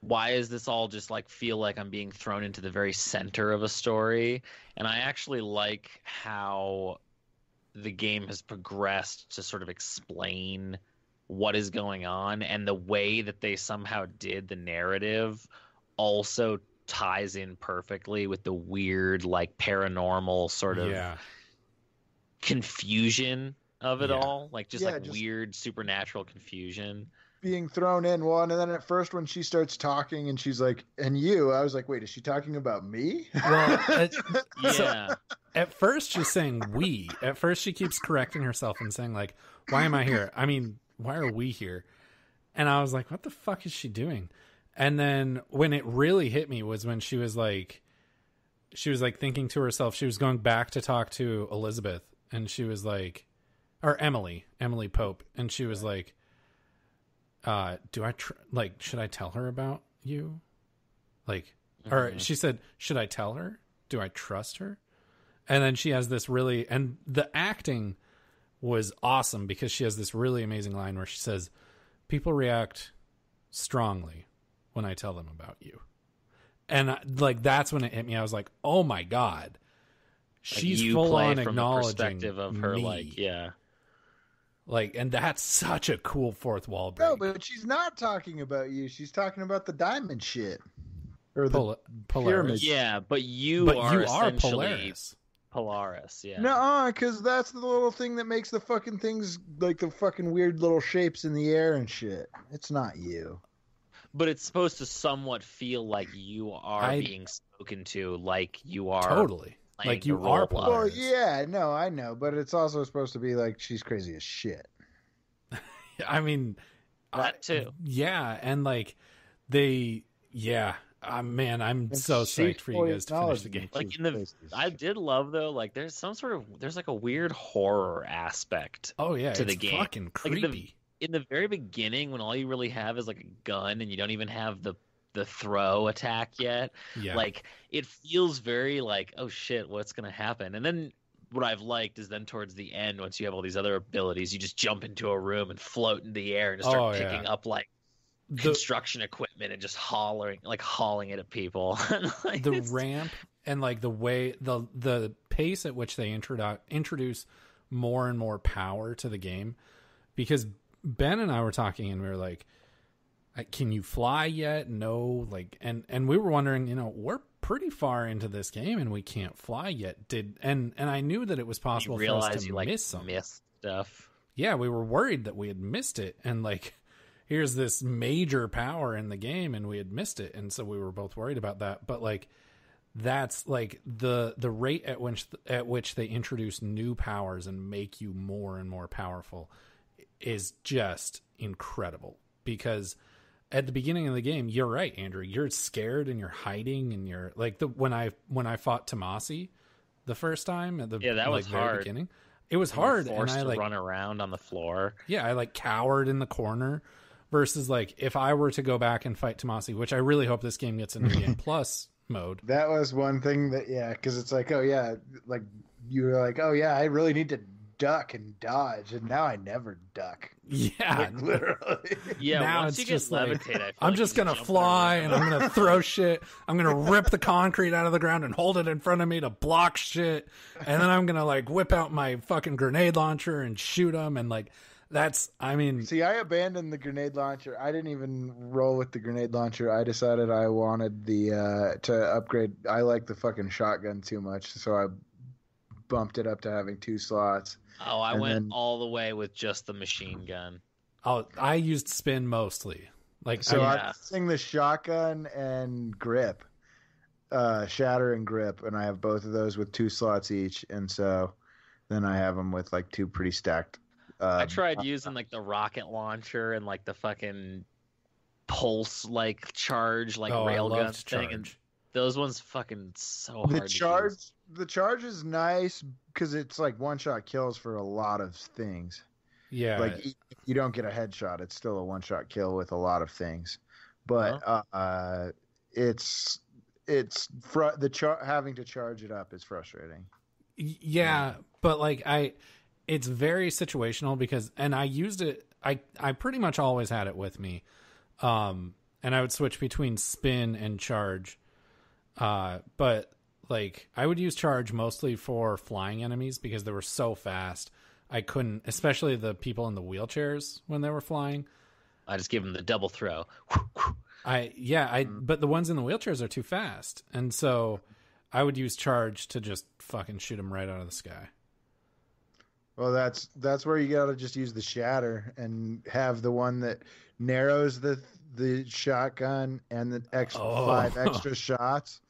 why is this all just like feel like I'm being thrown into the very center of a story? And I actually like how the game has progressed to sort of explain what is going on, and the way that they somehow did the narrative also ties in perfectly with the weird like paranormal sort of confusion of it all, like just weird supernatural confusion
being thrown in one. And then at first when she starts talking and she's like, and you, I was like, wait, is she talking about me?
Well,
yeah.
At first she's saying we. At first she keeps correcting herself and saying like, why am I here? I mean, why are we here? And I was like, what the fuck is she doing? And then when it really hit me was when she was like thinking to herself, she was going back to talk to Elizabeth, and she was like, or Emily Pope, and she was like, should I tell her about you? Like, or she said, should I tell her? Do I trust her? And then she has this really, and the acting was awesome because she has this really amazing line where she says, people react strongly when I tell them about you. And like, that's when it hit me. I was like, oh my God, she's
like
full on
from
acknowledging
the perspective of her,
me.
like, yeah.
Like, and that's such a cool fourth wall break.
No, but she's not talking about you. She's talking about the diamond shit. Or the
Polaris.
Yeah, but you are essentially
Polaris.
Yeah.
No, because that's the little thing that makes the fucking things, like the fucking weird little shapes in the air and shit. It's not you.
But it's supposed to somewhat feel like you are being spoken to, like you are
totally. Like you are Polaris.
Well, yeah, no, I know, but it's also supposed to be like she's crazy as shit.
I mean,
that too.
Yeah, and like man, I'm so psyched for you guys to finish the game.
Like I did love though, like there's like a weird horror aspect.
Oh yeah,
to the game.
Fucking creepy.
Like in the very beginning, when all you really have is like a gun and you don't even have the throw attack yet, like it feels very like, oh shit, what's gonna happen? And then what I've liked is then towards the end, once you have all these other abilities, you just jump into a room and float in the air and just start picking up like construction equipment and just hauling it at people. Like,
the ramp and like the way the pace at which they introduce more and more power to the game, because Ben and I were talking and we were like, can you fly yet? No, like, and we were wondering, we're pretty far into this game and we can't fly yet. And I knew that it was possible for us to miss something.
Miss stuff.
Yeah, we were worried that we had missed it, and like, here's this major power in the game and we had missed it, and so we were both worried about that. But like that's like the rate at which they introduce new powers and make you more and more powerful is just incredible. Because at the beginning of the game, you're right, Andrew, you're scared and you're hiding, and you're like when I fought Tomasi the first time at the
that was
very
hard.
beginning, it was hard, and I
like run around on the floor.
Yeah, I like cowered in the corner. Versus like if I were to go back and fight Tomasi, which I really hope this game gets a New Game Plus mode.
That was one thing that, because it's like, oh yeah, like you were like, oh yeah, I really need to duck and dodge, and now I never duck.
Yeah,
like, literally.
Yeah,
now
once
it's
you
just
get
like
levitate,
I'm just gonna fly and I'm gonna throw shit. I'm gonna rip the concrete out of the ground and hold it in front of me to block shit, and then I'm gonna like whip out my fucking grenade launcher and shoot them, and like. See, I abandoned the grenade launcher. I didn't even roll with the grenade launcher. I decided I wanted to upgrade. I like the fucking shotgun too much, so I bumped it up to having 2 slots.
Oh, I went all the way with just the machine gun.
Oh, I used spin mostly. Like,
so I'm using the shotgun and grip, shatter and grip, and I have both of those with 2 slots each, and so then I have them with like 2 pretty stacked.
I tried using like the rocket launcher and like the fucking pulse like charge like railgun thing, and those ones fucking so hard.
The charge is nice because it's like one-shot kills for a lot of things.
Yeah,
like if you don't get a headshot, it's still a one-shot kill with a lot of things. But having to charge it up is frustrating.
Yeah, but like it's very situational because, and I used it, I pretty much always had it with me. And I would switch between spin and charge. But like I would use charge mostly for flying enemies because they were so fast. I couldn't, especially the people in the wheelchairs when they were flying.
I just give them the double throw.
But the ones in the wheelchairs are too fast. And so I would use charge to just fucking shoot them right out of the sky.
Well, that's where you gotta just use the shatter and have the one that narrows the shotgun and the 5 extra shots,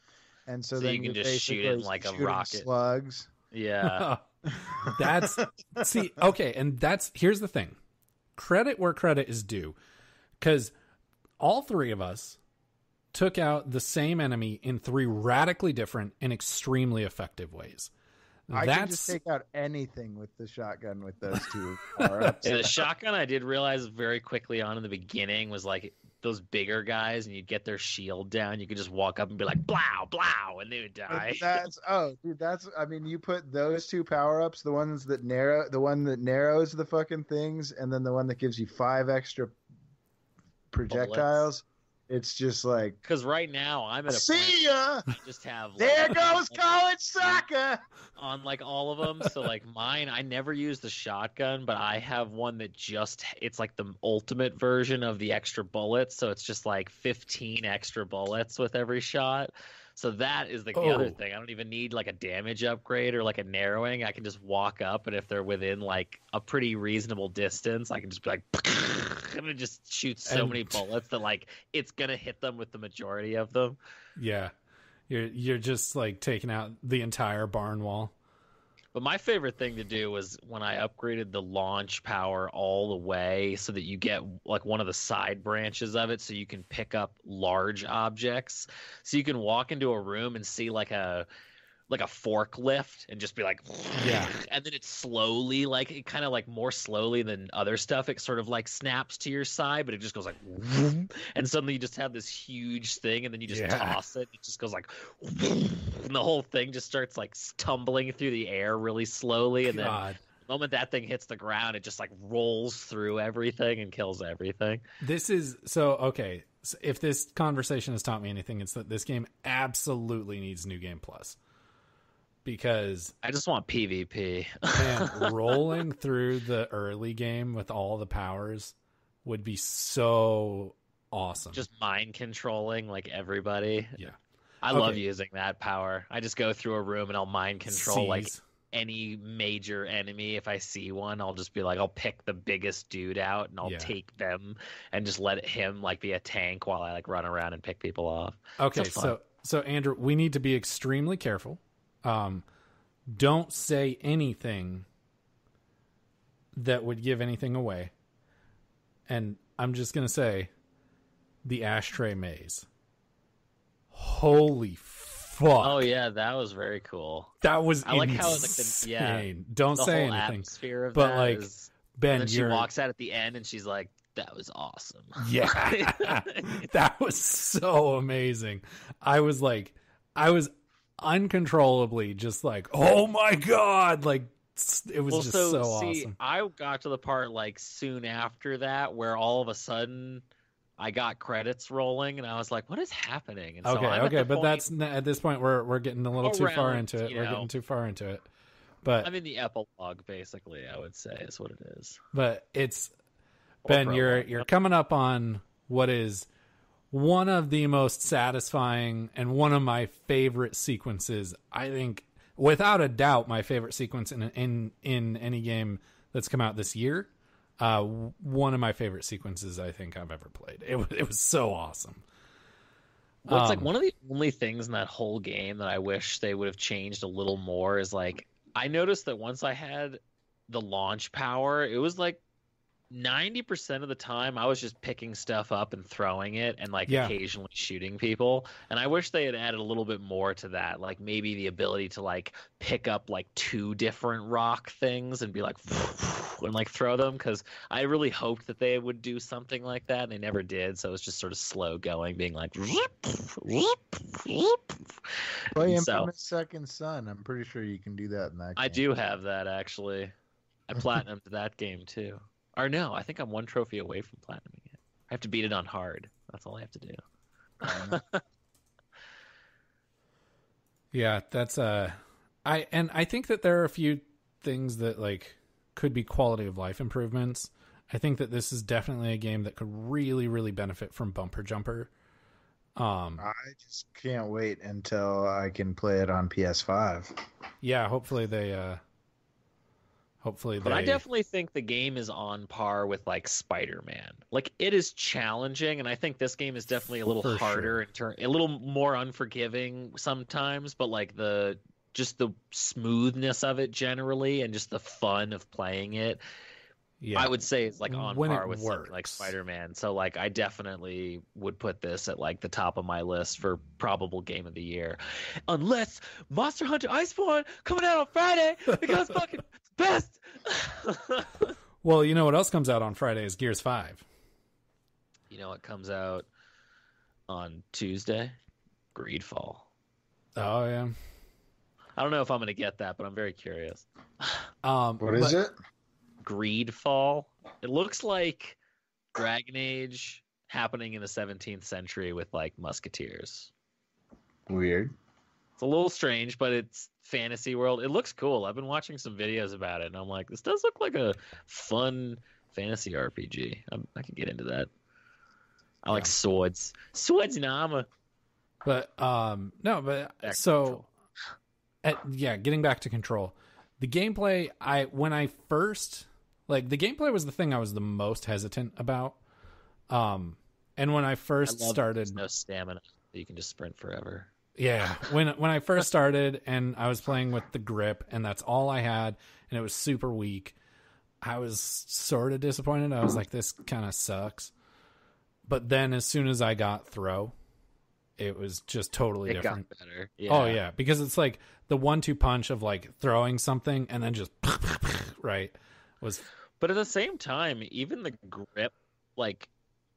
and so then
you can just shoot it like a rocket.
Slugs.
Yeah,
here's the thing: credit where credit is due, because all 3 of us took out the same enemy in 3 radically different and extremely effective ways.
I can just take out anything with the shotgun with those 2 power-ups.
The shotgun I did realize very quickly on in the beginning was like those bigger guys, and you'd get their shield down. You could just walk up and be like, "Blow, blow," and they would die.
You put those 2 power-ups, the one that narrows the fucking things, and then the one that gives you 5 extra projectiles.
Bullets.
It's just like,
because right now I'm at a
see
point
ya.
I just have like,
there goes college soccer
on like all of them. So like mine, I never use the shotgun, but I have one that it's like the ultimate version of the extra bullets. So it's just like 15 extra bullets with every shot. So that is the other thing. I don't even need like a damage upgrade or like a narrowing. I can just walk up, and if they're within like a pretty reasonable distance, I can just be like, and it just shoots so many bullets that like it's gonna hit them with the majority of them.
Yeah, you're just like taking out the entire barn wall.
But my favorite thing to do was when I upgraded the launch power all the way so that you get like one of the side branches of it so you can pick up large objects. So you can walk into a room and see like a forklift and just be like,
yeah.
And then it slowly, like it kind of like more slowly than other stuff, it sort of like snaps to your side, but it just goes like, and suddenly you just have this huge thing, and then you just toss it. It just goes like, and the whole thing just starts like tumbling through the air really slowly, and then the moment that thing hits the ground, it just like rolls through everything and kills everything.
This is so okay. So if this conversation has taught me anything, it's that this game absolutely needs New Game Plus. Because
I just want PvP.
Man, rolling through the early game with all the powers would be so awesome.
Just mind controlling like everybody.
Yeah.
I love using that power. I just go through a room and I'll mind control like any major enemy, if I see one, I'll just be like, I'll pick the biggest dude out and I'll take them and just let him like be a tank while I like run around and pick people off.
Okay, so Andrew, we need to be extremely careful. Don't say anything that would give anything away. And I'm just going to say the ashtray maze. Holy fuck.
Oh yeah, that was very cool.
That was
I like
insane.
how it's like
Don't
the
say
whole
anything.
atmosphere of
but
that
like
is,
Ben,
and then she walks out at the end and she's like, that was awesome.
Yeah. That was so amazing. I was uncontrollably just like, oh my God. Like, it was so awesome.
I got to the part like soon after that where all of a sudden I got credits rolling and I was like, what is happening? And
okay, but that's at this point we're getting a little too far into it.
You
We're
know,
getting too far into it. But
I'm in the epilogue, basically, I would say is what it is.
But it's Ben, you're coming up on what is one of the most satisfying and one of my favorite sequences. I think, without a doubt, my favorite sequence in any game that's come out this year. One of my favorite sequences I think I've ever played. It was so awesome.
Well, it's like one of the only things in that whole game that I wish they would have changed a little more is like I noticed that once I had the launch power, it was like 90% of the time I was just picking stuff up and throwing it and like occasionally shooting people. And I wish they had added a little bit more to that. Like maybe the ability to like pick up like 2 different rock things and be like and like throw them, because I really hoped that they would do something like that and they never did. So it was just sort of slow going, being like
Play Infamous Second Son. I'm pretty sure you can do that in that game.
I do have that actually. I platinumed that game too. Or no, I think I'm 1 trophy away from platinuming it. I have to beat it on hard. That's all I have to do.
Yeah, that's I think that there are a few things that like could be quality of life improvements. I think that this is definitely a game that could really, really benefit from Bumper Jumper.
I just can't wait until I can play it on PS5.
Yeah, hopefully they.
But I definitely think the game is on par with like Spider-Man. Like it is challenging, and I think this game is definitely a little harder a little more unforgiving sometimes. But like just the smoothness of it generally, and just the fun of playing it, I would say it's like on par with something like Spider-Man. So like I definitely would put this at like the top of my list for probable game of the year, unless Monster Hunter Iceborne coming out on Friday because fucking best.
Well, you know what else comes out on Friday is Gears 5.
You know what comes out on Tuesday? Greedfall.
Oh yeah.
I don't know if I'm going to get that, but I'm very curious.
What is it?
Greedfall. It looks like Dragon Age happening in the 17th century with like musketeers.
Weird.
It's a little strange, but it's fantasy world. It looks cool. I've been watching some videos about it, and I'm like, this does look like a fun fantasy RPG. I can get into that. I like swords and armor.
But no, but so getting back to Control, the gameplay. The gameplay was the thing I was the most hesitant about. And when I first started,
there's no stamina. You can just sprint forever.
Yeah, when I first started and I was playing with the grip and that's all I had and it was super weak, I was sort of disappointed. I was like, this kind of sucks. But then as soon as I got throw, it was just totally different.
Got better. Yeah.
Oh yeah, because it's like the 1-2 punch of like throwing something and then just right was.
But at the same time, even the grip, like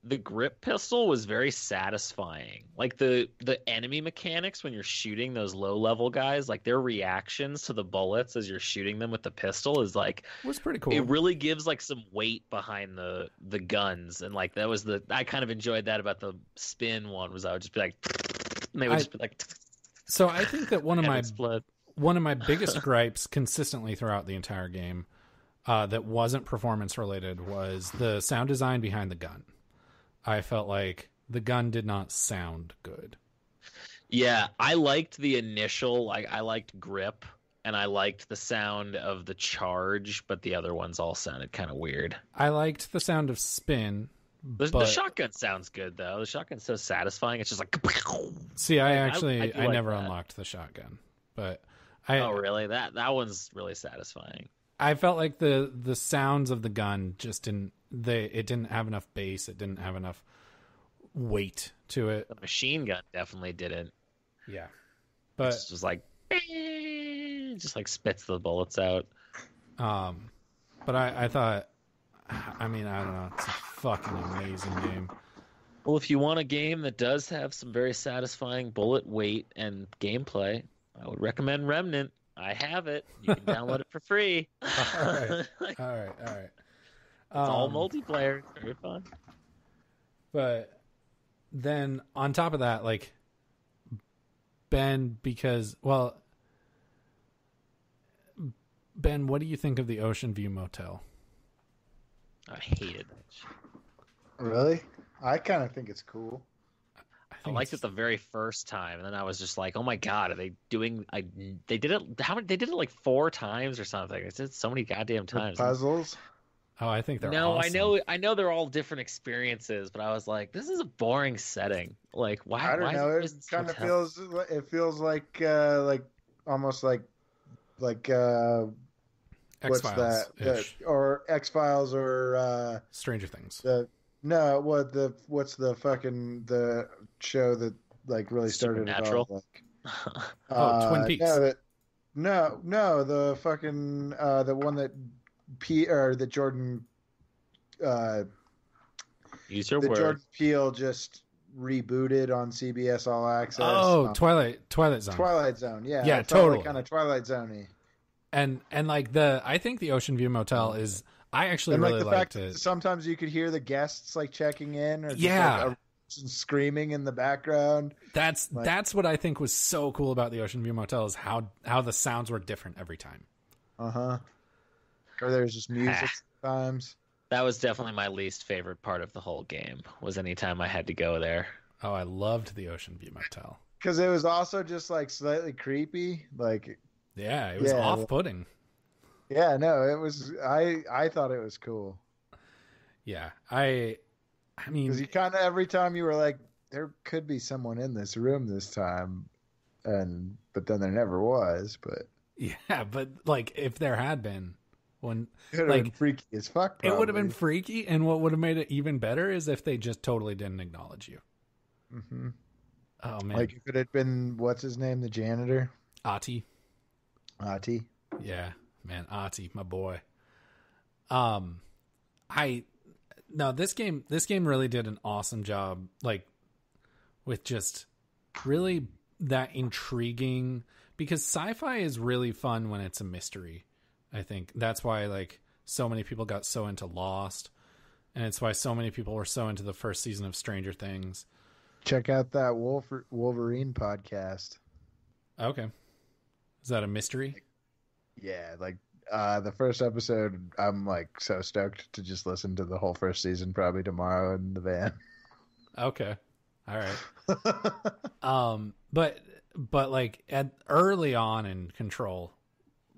the grip pistol was very satisfying. Like the enemy mechanics when you're shooting those low level guys, like their reactions to the bullets as you're shooting them with the pistol is like
was pretty cool.
It really gives like some weight behind the guns, and like that was I kind of enjoyed that about the spin one was I would just be like, and they would just be like.
So I think that one of my biggest gripes consistently throughout the entire game, that wasn't performance related, was the sound design behind the gun. I felt like the gun did not sound good.
Yeah, I liked the initial, like I liked grip, and I liked the sound of the charge, but the other ones all sounded kind of weird.
I liked the sound of spin.
The shotgun sounds good though. The shotgun's so satisfying. It's just like.
See, I
like
never
that.
unlocked the shotgun, but
Oh really? That one's really satisfying.
I felt like the sounds of the gun just didn't. It didn't have enough bass. It didn't have enough weight to it.
The machine gun definitely didn't.
Yeah, but
It's just like. Just like spits the bullets out.
but I thought. I mean, I don't know. It's a fucking amazing game.
Well, if you want a game that does have some very satisfying bullet weight and gameplay, I would recommend Remnant. I have it. You can download it for free.
All right.
It's all multiplayer. It's very fun.
But then on top of that, like Ben, Ben, what do you think of the Ocean View Motel?
I hated that shit.
Really? I kind of think it's cool.
I liked it the very first time, and then I was just like, "Oh my god, are they doing?" They did it. How many? They did it like 4 times or something. It's did so many goddamn times.
Puzzles.
Oh, I think they're
No,
awesome.
I know they're all different experiences, but I was like, "This is a boring setting. Like, why?"
I don't
why
know.
is
It
this
kind of
hotel-
feels like almost like what's that? Or X-Files or
Stranger Things.
what's the fucking the show that like really started it all?
Supernatural?
Like,
Twin Peaks.
No, the fucking the one that that Jordan
Use your
that
words.
Jordan Peele just rebooted on CBS All Access.
Oh, Twilight Zone.
Twilight Zone. Yeah,
Yeah,
it felt
totally.
like kind of Twilight Zone-y.
And like I think the Ocean View Motel is. I actually
And like
really
the fact
liked
that
it.
sometimes you could hear the guests like checking in, or just,
Yeah.
like, a person screaming in the background.
That's what I think was so cool about the Ocean View Motel is how the sounds were different every time.
Or there's just music sometimes.
That was definitely my least favorite part of the whole game. Was anytime I had to go there.
Oh, I loved the Ocean View Motel.
Because it was also just like slightly creepy. Like,
Yeah, it was
Yeah.
off-putting.
yeah, no, it was. I thought it was cool
Yeah, I mean,
because you kind of every time you were like, there could be someone in this room this time, but then there never was. But
yeah, but like if there had been when
it would have
Like,
been freaky as fuck.
it would have been
probably.
freaky, and what would have made it even better is if they just totally didn't acknowledge you.
Mhm.
Oh man,
Like if it had been what's his name, the janitor,
Ati.
Ati.
Yeah, man, Ati, my boy. This game really did an awesome job, like with just really that intriguing, because sci-fi is really fun when it's a mystery. I think that's why like so many people got so into Lost, and it's why so many people were so into the first season of Stranger Things.
Check out that Wolverine podcast.
Okay, is that a mystery?
Yeah, like the first episode, I'm like so stoked to just listen to the whole first season probably tomorrow in the van.
Okay, all right. But like early on in Control,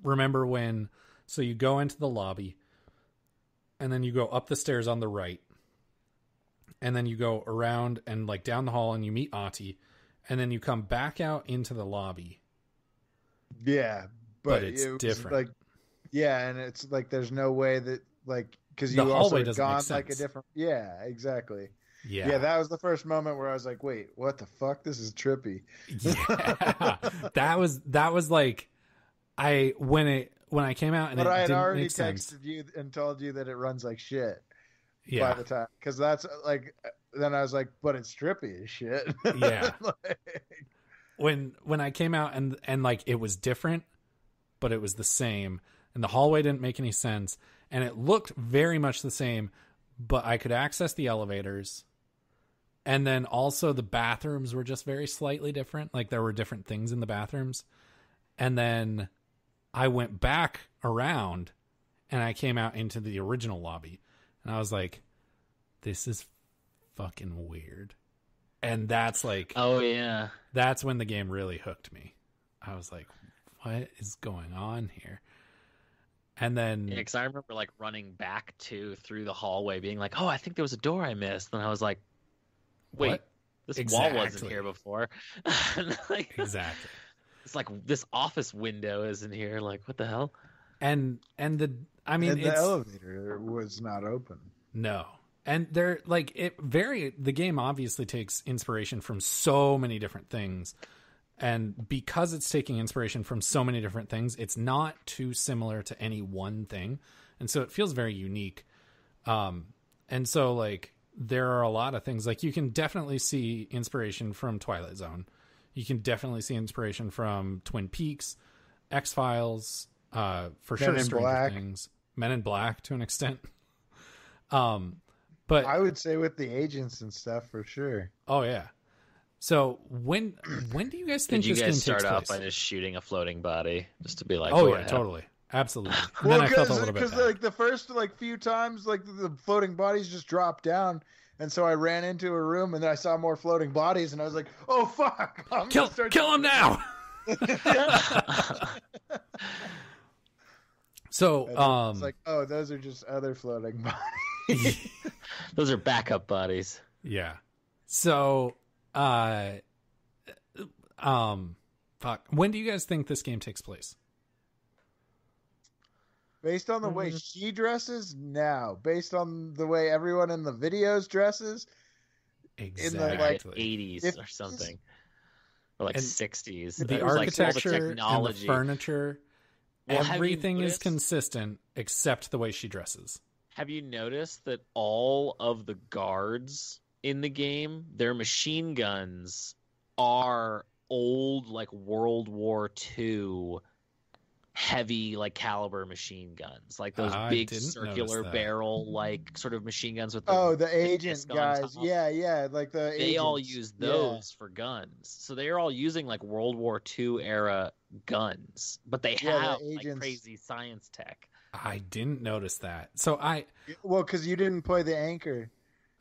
remember when? So you go into the lobby, and then you go up the stairs on the right, and then you go around and like down the hall, and you meet Ati, and then you come back out into the lobby.
Yeah,
But it's
it was
different.
Like, yeah, and it's like there's no way that like because
The
you also
hallway
had
doesn't make
gone like a
sense.
different. Yeah, exactly.
Yeah,
Yeah, that was the first moment where I was like, wait, what the fuck? This is trippy.
yeah. that was like when I came out and
But
it
I had
didn't
already
make sense.
texted you and told you that it runs like shit
Yeah,
by the time, because that's like. Then I was like, but it's trippy as shit.
Yeah.
Like,
when I came out and like it was different, but it was the same, and the hallway didn't make any sense, and it looked very much the same, but I could access the elevators, and then also the bathrooms were just very slightly different. Like there were different things in the bathrooms, and then I went back around, and I came out into the original lobby, and I was like, this is fucking weird. And that's like
Oh yeah.
that's when the game really hooked me. I was like, what is going on here? And then
Yeah, because I remember like running back through the hallway, being like, "Oh, I think there was a door I missed," and I was like, "Wait,
what?
this wall wasn't
Exactly.
here before." And, like,
Exactly.
it's like this office window isn't here. Like, what the hell?
And the I mean,
And the
it's
elevator was not open.
no. And they're like the game obviously takes inspiration from so many different things. And because it's taking inspiration from so many different things, it's not too similar to any one thing. And so it feels very unique. And so like there are a lot of things, like you can definitely see inspiration from Twilight Zone. You can definitely see inspiration from Twin Peaks, X-Files, for sure
in
Stranger
Black.
Things, Men in Black to an extent. But
I would say with the agents and stuff for sure.
oh yeah. So when do you guys think
Did you
this
guys
game
start
takes
off
place?
by just shooting a floating body, just to be like,
Oh
go
yeah,
ahead?
totally, absolutely. And then I felt a little bit bad.
like the first like few times, like the floating bodies just dropped down, and so I ran into a room, and then I saw more floating bodies, and I was like, "Oh fuck! I'm
Kill
gonna start
him now. So
It's like, oh, those are just other floating bodies.
Those are backup bodies.
yeah. So fuck. When do you guys think this game takes place?
Based on the way she dresses, now. Based on the way everyone in the videos dresses,
Exactly.
like,
80s
if-
or something, or like
And
60s.
the
It was, like, all
architecture and the
technology.
furniture,
Well, have you
everything is
noticed-
consistent except the way she dresses.
Have you noticed that all of the guards in the game, their machine guns are old, like World War II heavy, like caliber machine guns, like those
I
big
didn't
circular
notice that.
barrel, like sort of machine guns with the
oh, the agent
disc on
guys,
top.
yeah, like the
They all
agents.
use
Yeah.
those for guns, so they are all using like World War II era guns, but they
Yeah, the
have like
agents-
crazy science tech.
I didn't notice that. So
Well, because you didn't play the anchor.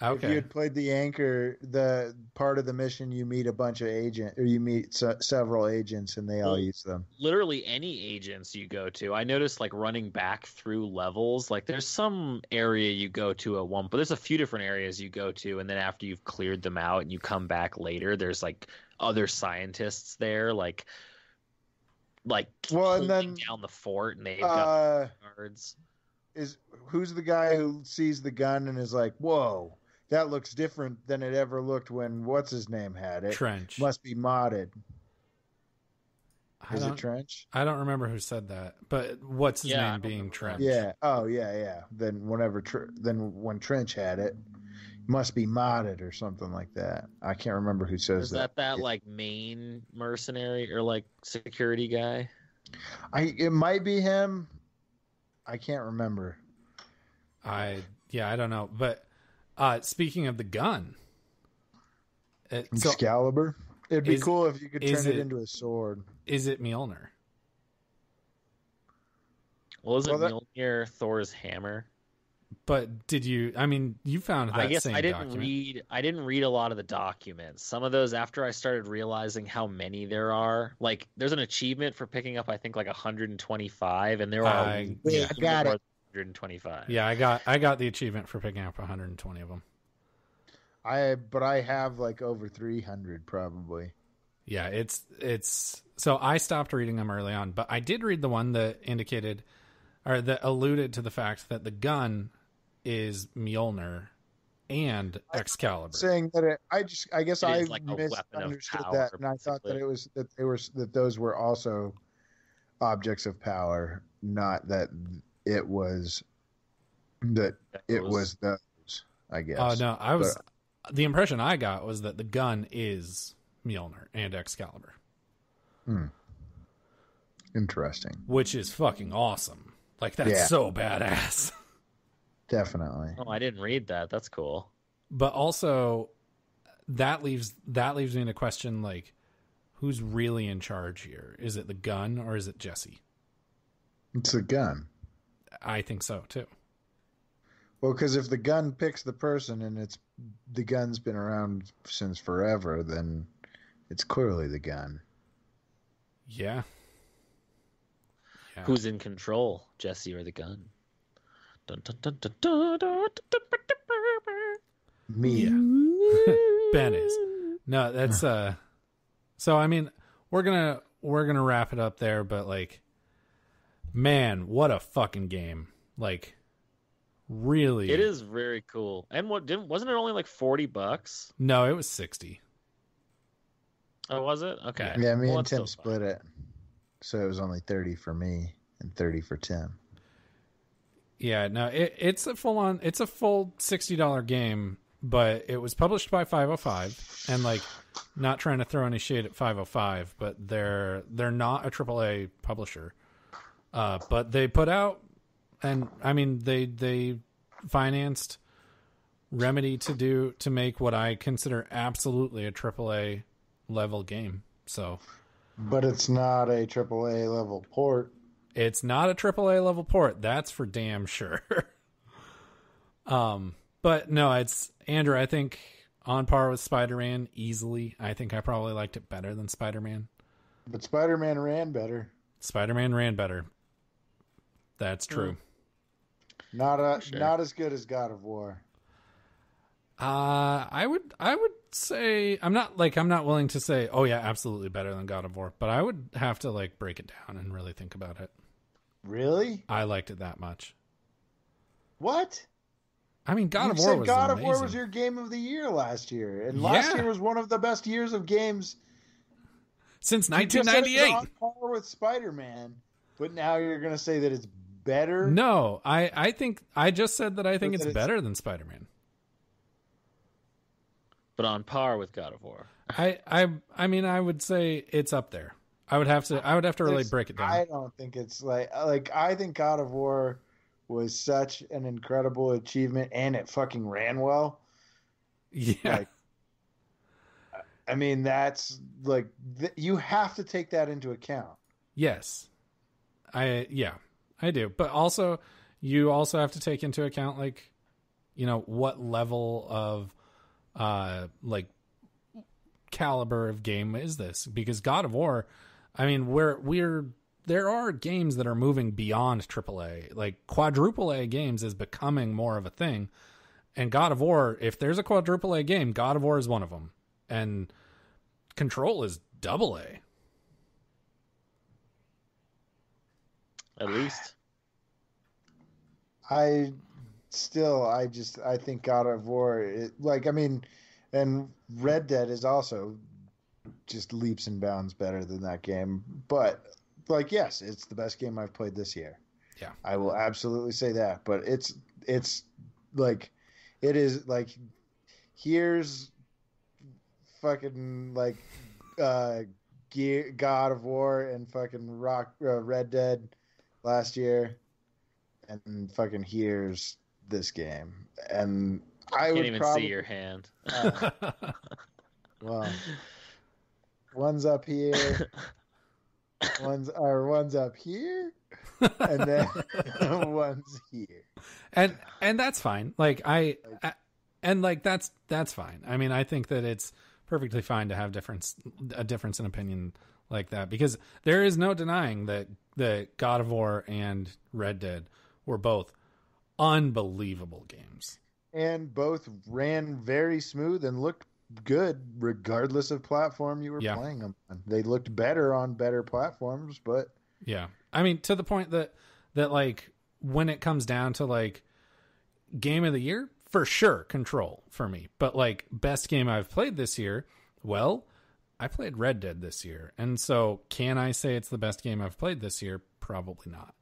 If you
okay.
had played the anchor, the part of the mission, you meet a bunch of agents, or you meet several agents, and they all
Well,
use them.
Literally any agents you go to, I noticed like running back through levels, like there's some area you go to at one, but there's a few different areas you go to, and then after you've cleared them out and you come back later, there's like other scientists there, like
Well,
holding
and then
down the fort, and they've got guards.
who's the guy who sees the gun and is like, "Whoa, that looks different than it ever looked when what's his name had it?
Trench.
Must be modded."
I
Is
don't,
it Trench?
I don't remember who said that, but what's his
Yeah, I
name
don't
being
remember
Trench?
Yeah. Oh, yeah. Then when Trench had it, must be modded or something like that. I can't remember who says
Is that like main mercenary or like security guy?
It might be him. I can't remember.
I don't know. But speaking of the gun, so
Excalibur. It'd be
is-
cool if you could
is
turn it
it-
into a sword.
is it Mjolnir?
Well, isn't
Well, that-
Mjolnir Thor's hammer?
But did you? I mean, you found that
I guess
same
I didn't
document.
read. I didn't read a lot of the documents. Some of those, after I started realizing how many there are, like there's an achievement for picking up, I think, like 125, and there are
I
Yeah, I got it.
125.
Yeah, I got the achievement for picking up 120 of them.
But I have like over 300 probably.
Yeah, it's so I stopped reading them early on, but I did read the one that indicated or that alluded to the fact that the gun is Mjolnir and Excalibur.
Saying that I guess
It
I
is like a weapon of
misunderstood
power,
that, and I thought that
basically.
those were also objects of power, not that it was those. I guess.
Oh no, the impression I got was that the gun is Mjolnir and Excalibur,
Interesting.
which is fucking awesome. Like that's
Yeah.
so badass.
Definitely.
Oh, I didn't read that. That's cool.
But also that leaves me to question, like, who's really in charge here? Is it the gun or is it Jesse?
It's a gun.
I think so too.
Well, because if the gun picks the person and the gun's been around since forever, then it's clearly the gun.
Yeah. Yeah.
Who's in control, Jesse or the gun? Dun, dun, dun, dun, dun, dun, dun, dun, dun.
Me.
Yeah. Ben is. No, that's so I mean, we're gonna wrap it up there, but like, man, what a fucking game. Like, really.
It is very cool. And wasn't it only like $40?
No, it was 60.
Oh, was it? Okay.
Yeah, me
Well,
and
that's
Tim
still fine.
split it. So it was only 30 for me and 30 for Tim.
Yeah, no, it's a full $60 game, but it was published by 505, and like, not trying to throw any shade at 505, but they're not a AAA publisher. But they put out, and I mean they financed Remedy to make what I consider absolutely a AAA level game. So,
But it's not a AAA level port.
it's not a AAA level port, that's for damn sure. But no, it's Andrew. I think on par with Spider-Man easily. I think I probably liked it better than Spider-Man.
But Spider-Man ran better.
Spider-Man ran better. That's true.
Not
Sure.
not as good as God of War.
I would say I'm not willing to say, oh yeah, absolutely better than God of War, but I would have to like break it down and really think about it.
Really?
I liked it that much.
What?
I mean, God
You
of War
said
was
God
amazing.
of War was your game of the year last year, and last
Yeah.
year was one of the best years of games
Since
You just said it was
1998.
on par with Spider-Man, but now you're going to say that it's better.
No, I think I just said that I think
That
it's
it's-
better than Spider-Man.
But on par with God of War.
I mean, I would say it's up there. I would have to really
It's-
break it down.
I don't think it's like I think God of War was such an incredible achievement, and it fucking ran well.
Yeah.
Like, I mean, that's like you have to take that into account.
Yes. I do. But also you also have to take into account like, you know, what level of like caliber of game is this? Because God of War, I mean, there are games that are moving beyond AAA. Like quadruple A games is becoming more of a thing. And God of War, if there's a quadruple A game, God of War is one of them. And Control is double A.
At least.
I think God of War, and Red Dead is also just leaps and bounds better than that game. But like, yes, it's the best game I've played this year.
Yeah.
I will absolutely say that. But it's like, it is like, here's fucking like God of War and fucking Red Dead last year, and fucking here's this game, and I
Can't
would
even
probably
see your hand.
well, one's up here, one's up here, and then one's here.
and that's fine. Like and like that's fine. I mean, I think that it's perfectly fine to have a difference in opinion like that, because there is no denying that God of War and Red Dead were both unbelievable games.
And both ran very smooth and looked good regardless of platform you were playing them on. They looked better on better platforms, but
yeah. I mean, to the point that like when it comes down to like game of the year, for sure, Control for me. But like best game I've played this year, well, I played Red Dead this year. And so can I say it's the best game I've played this year? Probably not.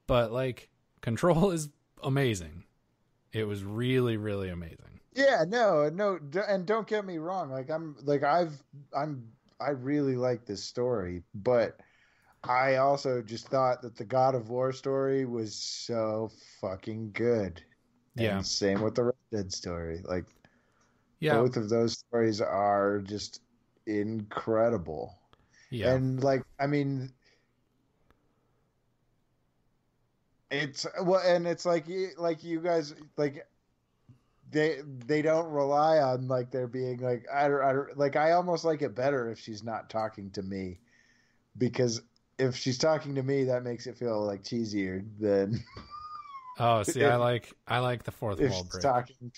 But like Control is amazing. It was really, really amazing.
yeah, no, and don't get me wrong. I really like this story, but I also just thought that the God of War story was so fucking good.
Yeah.
And same with the Red Dead story. Like,
Yeah.
both of those stories are just incredible.
Yeah.
And like, I mean, it's like you guys, like, they don't rely on like there being like I almost like it better if she's not talking to me, because if she's talking to me, that makes it feel like cheesier than
Oh, see, I like the fourth
if
wall
she's
break.
talking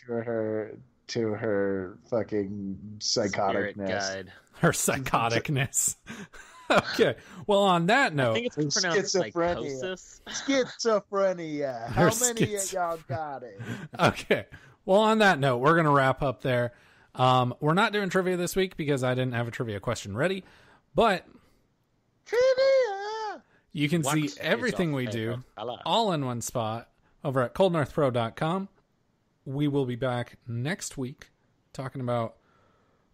to her fucking
Spirit
psychoticness.
guide.
Her psychoticness. Okay. Well, on that
I
note,
think it's pronounced
Schizophrenia.
psychosis.
Schizophrenia. How
Her
many of y'all got it?
okay. Well, on that note, we're going to wrap up there. We're not doing trivia this week because I didn't have a trivia question ready, but
Trivia.
you can see
Wax
everything
is
we
off.
do
Hello.
all in one spot over at coldnorthpro.com. We will be back next week talking about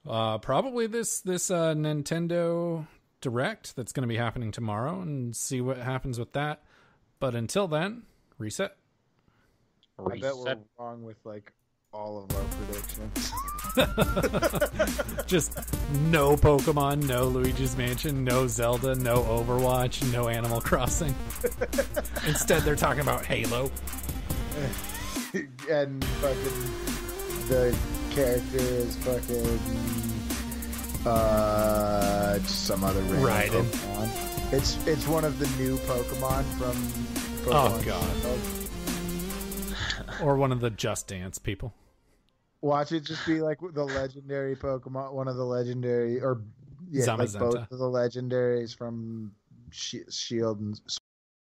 probably this Nintendo Direct that's going to be happening tomorrow and see what happens with that. But until then, reset.
I bet we're
Reset.
wrong with like all of our predictions.
Just no Pokemon, no Luigi's Mansion, no Zelda, no Overwatch, no Animal Crossing. Instead, they're talking about Halo.
And fucking the character is fucking just some other random
Raiden.
Pokemon. It's one of the new Pokemon from
Oh,
Pokemon
God.
Go.
Or one of the Just Dance people.
Watch it just be like the legendary Pokemon, one of the legendary, or like
Zamazenta.
both of the legendaries from Shield and